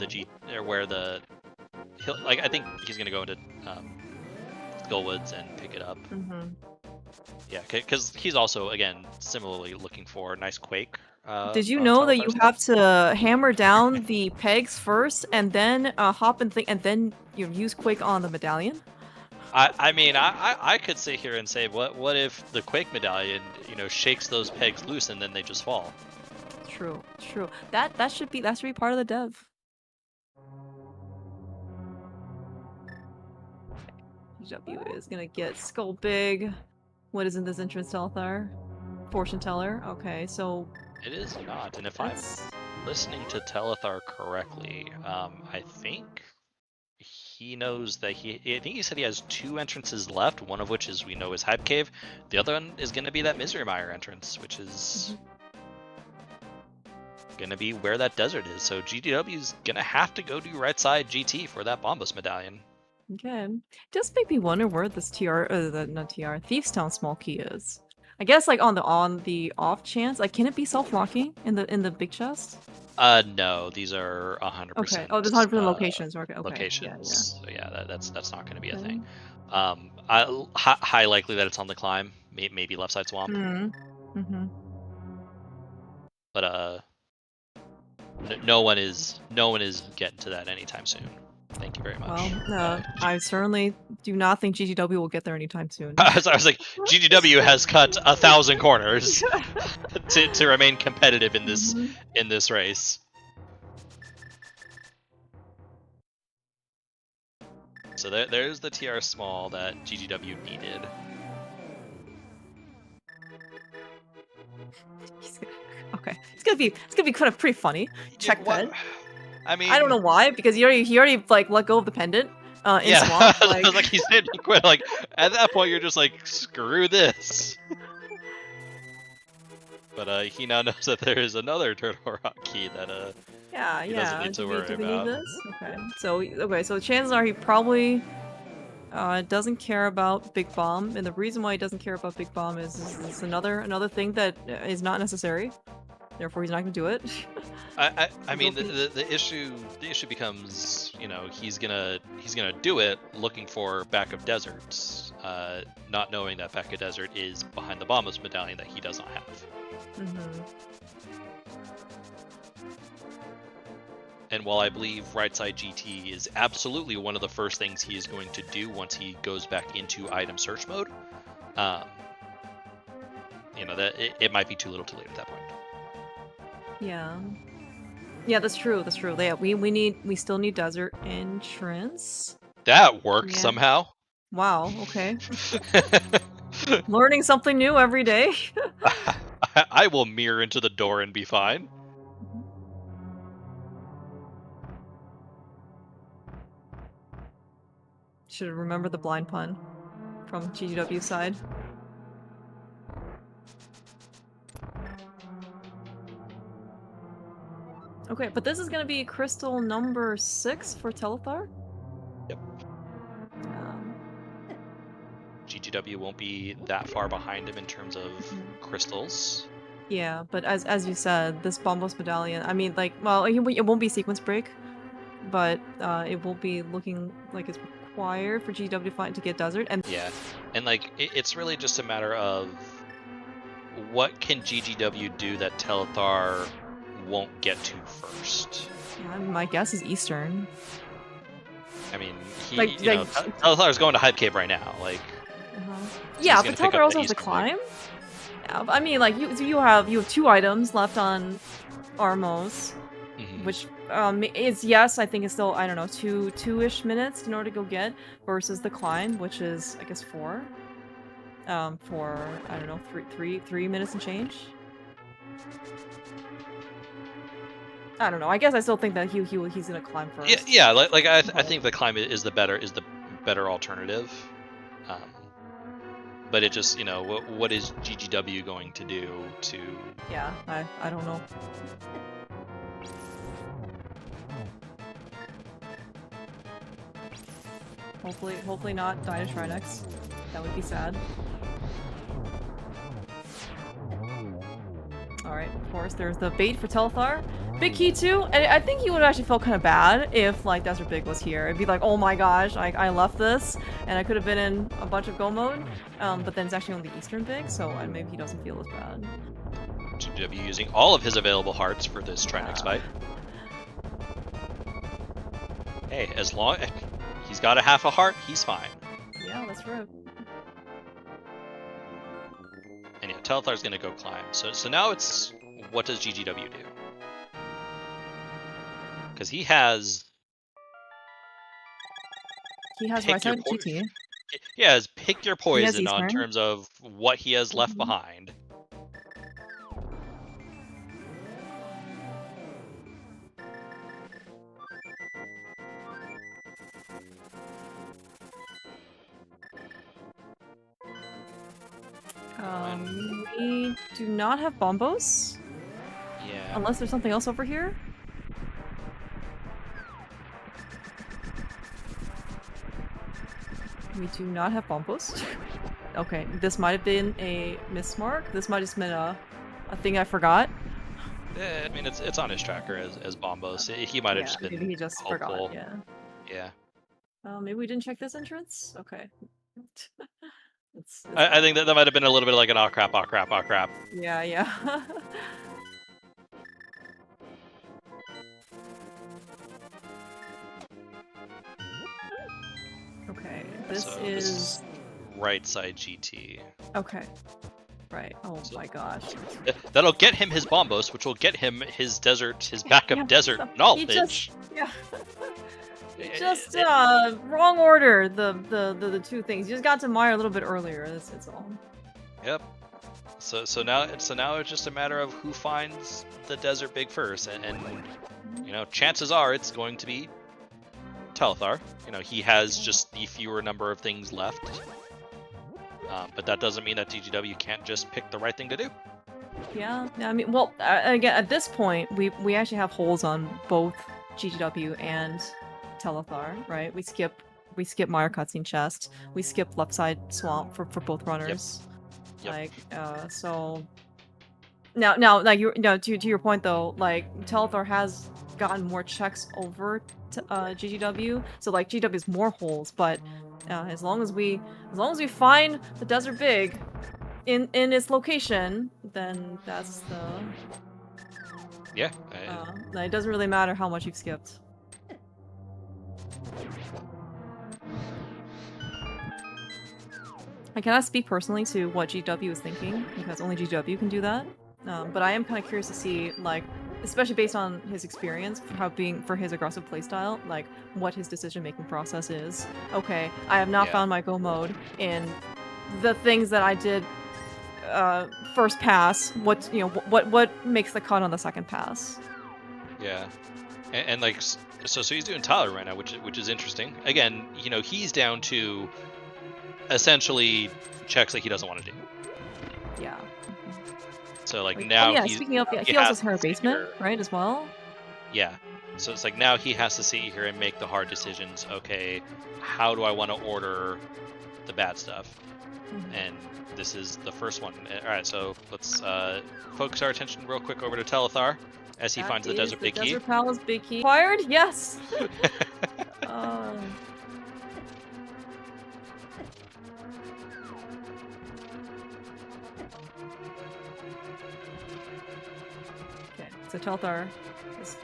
think he's going to go into Skullwoods and pick it up. Mm-hmm. Yeah, because he's also, again, similarly looking for a nice Quake. Did you know that you have to hammer down the pegs first, and then hop and think, and then you use Quake on the medallion? I mean, I could sit here and say, what if the Quake medallion, you know, shakes those pegs loose and then they just fall? True. That should be part of the dev. GW is gonna get Skull Big. What is in this entrance, Telethar? Fortune teller. Okay, so it is not. And if I'm listening to Telethar correctly, I think he knows that I think he said he has 2 entrances left, one of which is, we know, is Hype Cave. The other one is going to be that Misery Mire entrance, which is gonna be where that desert is. So GDW's gonna have to go do right side GT for that Bombus medallion. Okay. Just make me wonder where this not TR, Thief's Town small key is. I guess like on the off chance, like can it be self-locking in the big chest? No, these are 100%. Okay. Oh, there's 100% locations. Okay. Locations. So yeah, that's not going to be a Okay. thing. High likely that it's on the climb, maybe left side swamp. Mm-hmm. But no one is getting to that anytime soon. Thank you very much. Well, I certainly do not think GGW will get there anytime soon. I was like, GGW has cut 1,000 corners to remain competitive in this race. So there's the TR small that GGW needed. Okay, it's gonna be kind of pretty funny. Check that. I mean, I don't know why, because he already like let go of the pendant. In swamp. Like he said, he quit. Like at that point, you're just like, screw this. But he now knows that there is another Turtle Rock key that he doesn't need to worry about. This? Okay, so chances are he probably doesn't care about Big Bomb, and the reason why he doesn't care about Big Bomb is another thing that is not necessary. Therefore, he's not going to do it. I mean, the issue becomes, he's gonna do it looking for Back of Deserts, not knowing that Back of Desert is behind the Bombus medallion that he does not have. Mm-hmm. And while I believe right side GT is absolutely one of the first things he is going to do once he goes back into item search mode, that it might be too little too late at that point. Yeah, that's true. Yeah, we still need desert entrance. That worked somehow. Wow. Okay. Learning something new every day. I will mirror into the door and be fine. Should have remembered the blind pun from GGW side. Okay, but this is gonna be crystal number 6 for Telethar? Yep. GGW won't be that far behind him in terms of crystals. Yeah, but as you said, this Bombos medallion, I mean, like, well, it won't be sequence break, but it will be looking like it's required for GGW to get desert. And yeah, and like it's really just a matter of what can GGW do that Telethar won't get to first. Yeah, my guess is Eastern. I mean, Telethar going to Hype Cave right now, like. Yeah, but Telethar also has to climb. Yeah, I mean, like you have 2 items left on Armos, which is I think it's still, I don't know, 2-ish minutes in order to go get, versus the climb, which is I guess 4. For I don't know, 3 minutes and change. I don't know. I guess I still think that he's gonna climb first. Yeah. Like I think the climb is the better alternative. But it just, what is GGW going to do to? Yeah, I don't know. Hopefully not die to Trinex. That would be sad. Alright, of course, there's the bait for Telethar. Big Key too, and I think he would actually feel kind of bad if, like, Desert Big was here. It'd be like, oh my gosh, I left this, and I could have been in a bunch of go mode, but then it's actually on the Eastern Big, so maybe he doesn't feel as bad. GW using all of his available hearts for this Trinex fight. Hey, as long as he's got a half a heart, he's fine. Yeah, that's right. And yeah, Telethar's gonna go climb. So now it's, what does GGW do? Because he has right side GT. He has pick your poison on terms of what he has left behind. We do not have Bombos. Yeah, Unless there's something else over here? We do not have bomb posts. Okay, this might have been a mismark. This might have just been a thing I forgot. Yeah, I mean, it's on his tracker as Bombos. He might have just been maybe he just hopeful. forgot, yeah. Yeah. Maybe we didn't check this entrance? Okay. I think that might have been a little bit like an oh crap. Yeah, yeah. Okay, this is right side GT. Okay. Right. Oh my gosh. That'll get him his Bombos, which will get him his backup desert knowledge. Just wrong order. The two things. You just got to Mire a little bit earlier. That's all. Yep. So now it's just a matter of who finds the desert big first, and you know, chances are it's going to be Telethar. You know, he has just the fewer number of things left. But that doesn't mean that GGW can't just pick the right thing to do. Yeah, I mean, well, again, at this point, we actually have holes on both GGW and Telethar, right? We skip Mire cutscene chest. We skip left side swamp for both runners. Yep. Like, so now, like to your point though, like Telethar has gotten more checks over to GGW, so like GGW has more holes, but as long as we find the desert big in its location, then that's the it doesn't really matter how much you've skipped. I cannot speak personally to what GW is thinking, because only GW can do that. But I am kind of curious to see, like, especially based on his experience for his aggressive playstyle, like what his decision-making process is. Okay, I have not found my go mode in the things that I did first pass. What makes the cut on the second pass? Yeah, and like so he's doing Tyler right now, which is interesting. Again, you know, he's down to essentially checks that he doesn't want to do. Yeah. So like now speaking of, he also has her basement, right, as well? Yeah. So it's like now he has to sit here and make the hard decisions. Okay, how do I want to order the bad stuff? And this is the first one. All right, so let's focus our attention real quick over to Telethar as he finds the Desert Big Key. Desert Palace Big Key. Acquired? Yes! So Telethar is,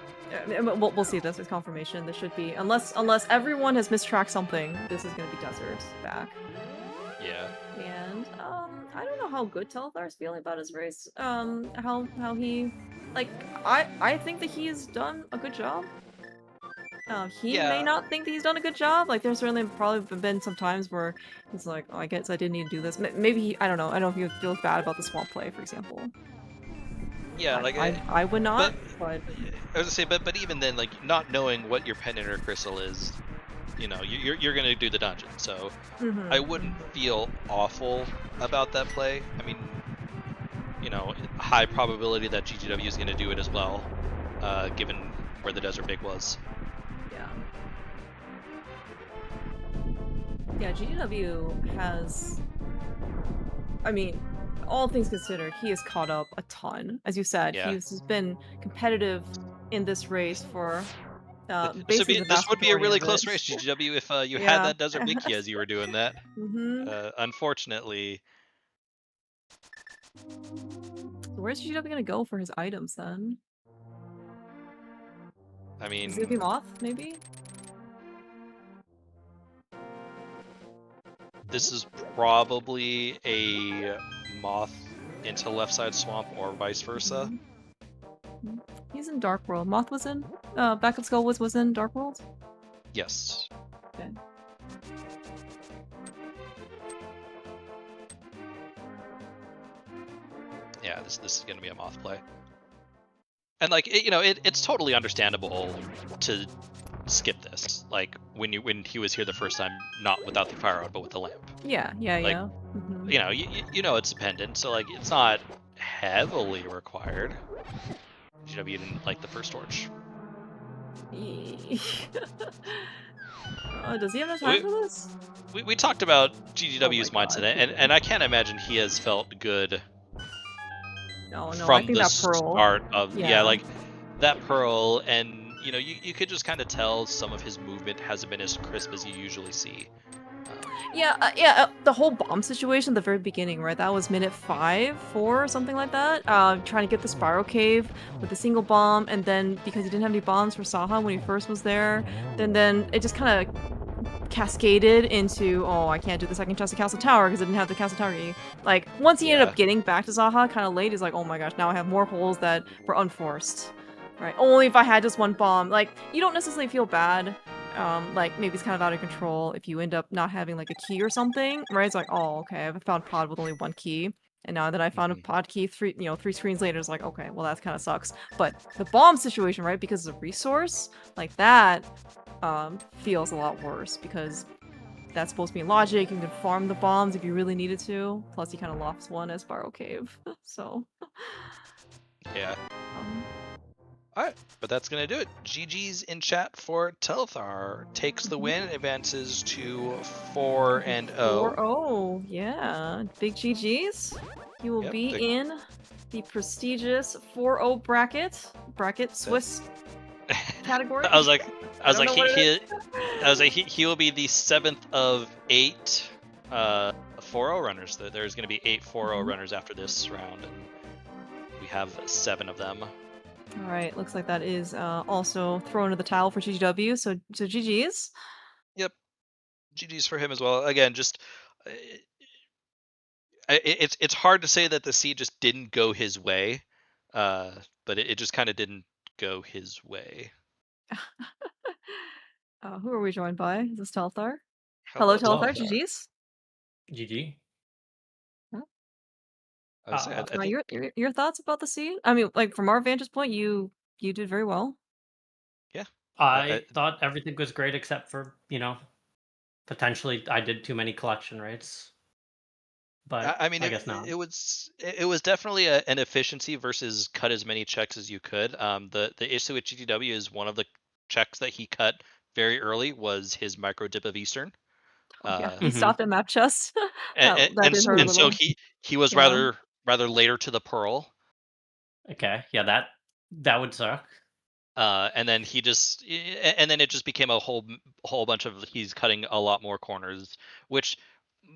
we'll see this as confirmation. This should be, unless everyone has mistracked something, this is going to be Desert's back. Yeah. And I don't know how good Telethar's feeling about his race. How he, like, I think that he's done a good job. He may not think that he's done a good job. Like, there's certainly probably been some times where he's like, oh, I guess I didn't need to do this. Maybe I don't know. I don't know if he feels bad about the swamp play, for example. Yeah, like I would not. But I was gonna say, but even then, like not knowing what your pendant or crystal is, you know, you're gonna do the dungeon. So I wouldn't feel awful about that play. I mean, you know, high probability that GGW is gonna do it as well, given where the Desert Big was. Yeah, GGW has. I mean, all things considered, he has caught up a ton. As you said, he's been competitive in this race for basically this would be a really close race, GGW, if you had that Desert Big Key as you were doing that. Unfortunately. So where's GGW gonna go for his items then? I mean, is it gonna be Moth, maybe? This is probably a Moth into left side swamp or vice versa. He's in Dark World. Moth was in Backup Skull was in Dark World? Yes. Okay. Yeah, this is gonna be a Moth play. And like it's totally understandable to skip this, like when he was here the first time, not without the fire rod but with the lamp. Yeah. You know, you know it's dependent, so like it's not heavily required. GGW didn't like the first torch. Does he have enough time for this? We talked about GGW's mindset, and I can't imagine he has felt good Oh no, I from think the that pearl. start of Yeah. like that pearl, and you could just kind of tell some of his movement hasn't been as crisp as you usually see. The whole bomb situation at the very beginning, right? That was minute 5, 4, something like that. Trying to get the spiral cave with a single bomb, and then because he didn't have any bombs for Saha when he first was there, then it just kind of cascaded into, oh, I can't do the second chest of Castle Tower because I didn't have the Castle Tower key. Like, once he ended up getting back to Zaha kind of late, he's like, oh my gosh, now I have more holes that were unforced. Right? Only if I had just one bomb. Like, you don't necessarily feel bad. Like, maybe it's kind of out of control if you end up not having, like, a key or something, right? It's like, oh, okay, I've found pod with only one key. And now that I found a pod key 3 screens later, it's like, okay, well, that kind of sucks. But the bomb situation, right? Because of resource, like that, feels a lot worse because that's supposed to be logic. You can farm the bombs if you really needed to. Plus, he kind of lost one as Spiral Cave. So, yeah. All right, but that's gonna do it. GG's in chat for Telethar. Takes the win, advances to 4-0. 4-0, yeah. Big GG's. You will be in the prestigious 4-0 bracket Swiss category. I was like he will be the 7th of 8 4-0 runners. There's going to be 8 4-0 runners after this round, and we have 7 of them. All right, looks like that is also thrown to the towel for GGW. So GG's. Yep, GG's for him as well. Again, just it's hard to say that the seed just didn't go his way, but it just kind of didn't go his way. Who are we joined by? Is this Telethar? Hello, Telethar. GG's. GG. Your thoughts about the seed? I mean, like from our vantage point, you did very well. Yeah, I thought everything was great except for potentially I did too many collection rates. But I mean, I guess not. It was definitely an efficiency versus cut as many checks as you could. The issue with GTW is one of the checks that he cut very early was his micro dip of Eastern. He stopped at map chest. and so he was rather later to the pearl. Okay, yeah, that would suck. And then it just became a whole bunch of he's cutting a lot more corners, which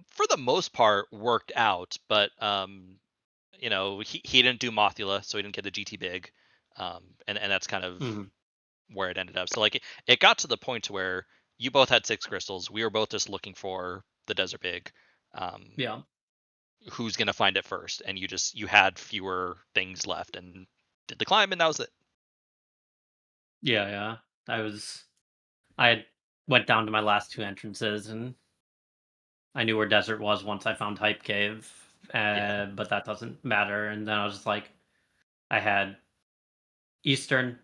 for the most part worked out, but he didn't do Mothula, so he didn't get the GT big, and that's kind of where it ended up. So like it got to the point where you both had 6 crystals, we were both just looking for the desert big. Yeah. Who's gonna find it first? And you had fewer things left and did the climb, and that was it. Yeah. I went down to my last 2 entrances and I knew where desert was once I found Hype Cave, but that doesn't matter. And then I was just like, I had Eastern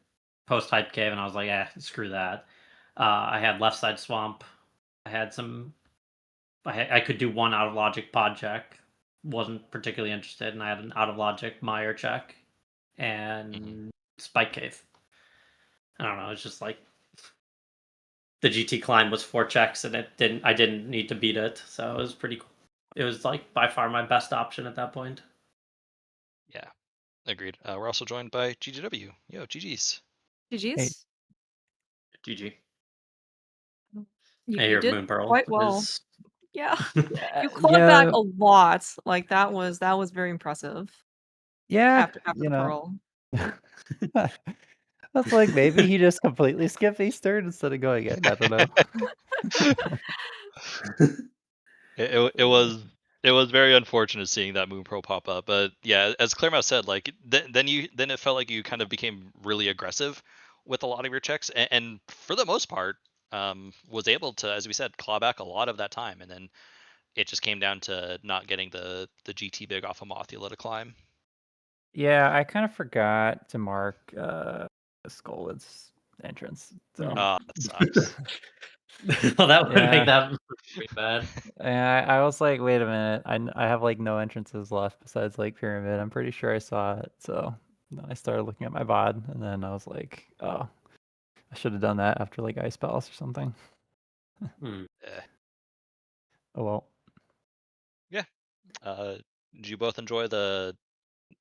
post Hype Cave, and I was like, screw that. I had left side swamp. I had some. I could do one out of logic pod check. Wasn't particularly interested, and I had an out of logic Meyer check and Spike Cave. I don't know. It's just like the GT climb was 4 checks, and I didn't need to beat it, so it was pretty cool. It was like by far my best option at that point. Yeah, agreed. We're also joined by GGW. Yo, GG's. GG's. Hey. GG. You did Moon Pearl quite well. Yeah. You clawed back a lot. Like that was very impressive. Yeah. After Pearl. That's like maybe he just completely skipped Eastern instead of going in. I don't know. It was very unfortunate seeing that Moon Pearl pop up, but yeah, as Claremont said, like then it felt like you kind of became really aggressive with a lot of your checks, and for the most part, was able to, as we said, claw back a lot of that time, and then it just came down to not getting the GT big off of Mothula to climb. Yeah, I kind of forgot to mark Skolwood's entrance. So. That sucks. Well, that would make that pretty bad. Yeah, I was like, wait a minute, I have like no entrances left besides like Pyramid. I'm pretty sure I saw it, so Then I started looking at my VOD, and then I was like, oh, I should have done that after like Ice Palace or something. Hmm. Oh well. Did you both enjoy the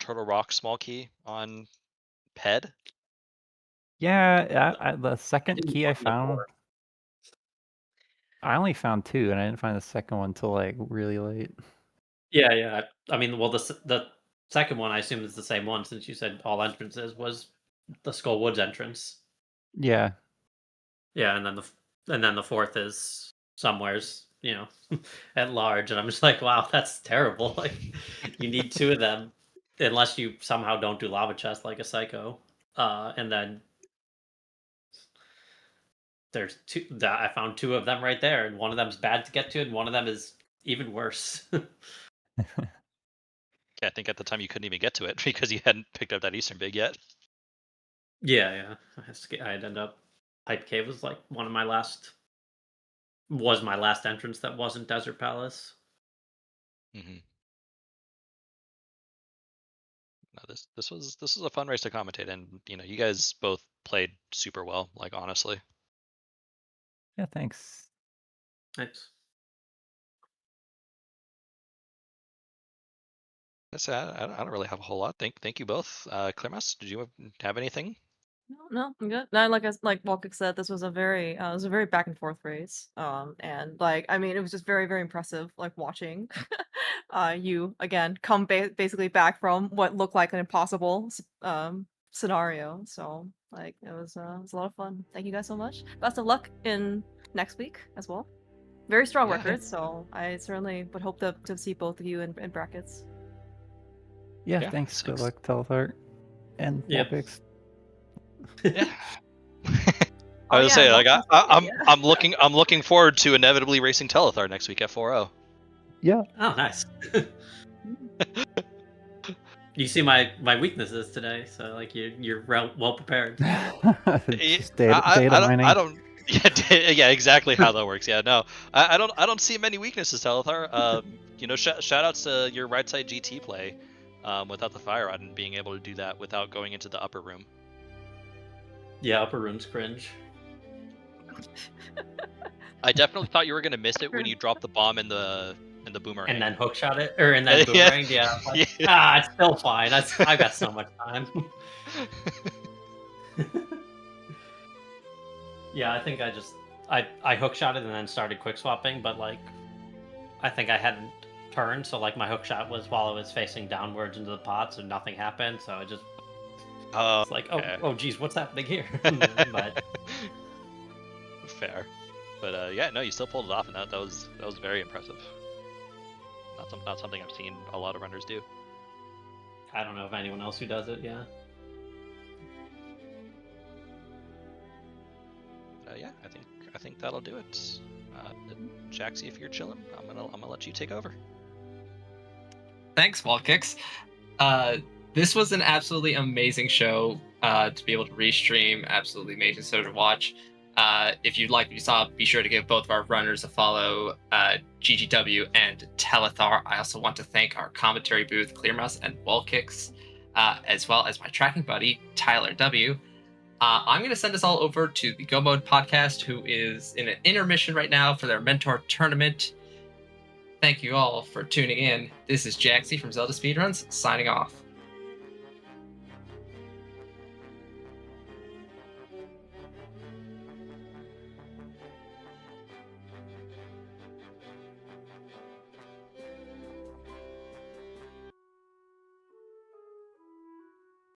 Turtle Rock small key on PED? Yeah, the I second didn't key I find the found, fourth. I only found 2, and I didn't find the second one till like really late. Yeah, yeah. I mean, well, the second one I assume is the same one since you said all entrances was the Skull Woods entrance. Yeah, Yeah, and then the fourth is somewheres, at large, and I'm just like, wow, that's terrible. Like, you need 2 of them, unless you somehow don't do lava chest like a psycho. And then there's 2. I found 2 of them right there, and one of them's bad to get to, and one of them is even worse. Yeah, I think at the time you couldn't even get to it because you hadn't picked up that Eastern Big yet. Yeah. I'd end up. Hype Cave was like one of my last. Was my last entrance that wasn't Desert Palace. Mm-hmm. No, this was a fun race to commentate, and you guys both played super well. Like honestly. yeah. Thanks. Thanks. I don't really have a whole lot. Thank you both. Clearmas, did you have anything? No, I'm good. No, like Walkick said, this was a very it was a very back and forth race. And like I mean, it was just very very impressive. Like watching, you again come basically back from what looked like an impossible scenario. So like it was a lot of fun. Thank you guys so much. Best of luck in next week as well. Very strong Yeah. records, so I certainly would hope to see both of you in brackets. Yeah, Yeah, thanks. Good thanks. luck, Telethar and Yep. Vulpix. Yeah. Oh, I was yeah, saying, and like Vulpix, yeah. I'm looking forward to inevitably racing Telethar next week at 4-0. Yeah. Oh, nice. You see my weaknesses today, so like you're well prepared. Just data mining. I don't. Yeah, exactly how that works. Yeah, no, I don't see many weaknesses, Telethar. Shout outs to your right side GT play, without the fire rod and being able to do that without going into the upper room. Yeah, upper room's cringe. I definitely thought you were gonna miss it when you dropped the bomb in the boomerang. And then hookshot it, and then boomerang. Yeah, like, it's still fine. I got so much time. Yeah, I think I hookshot it and then started quick swapping, but like I think I hadn't turned, so like my hookshot was while I was facing downwards into the pot, so nothing happened. So I just it's like okay. oh geez, what's happening here? But fair, but yeah, no, you still pulled it off, and that was very impressive. Not something I've seen a lot of runners do. I don't know of anyone else who does it. Yeah. Yeah, I think that'll do it. Jaxie, if you're chilling, I'm gonna let you take over. Thanks, Walkix. This was an absolutely amazing show to be able to restream. Absolutely amazing show to watch. If you like what you saw, be sure to give both of our runners a follow, GGW and Telethar. I also want to thank our commentary booth, Clearmouse and Walkix, as well as my tracking buddy, Tyler W. I'm going to send us all over to the Go Mode podcast, who is in an intermission right now for their mentor tournament. Thank you all for tuning in. This is Jaxie from Zelda Speedruns, signing off.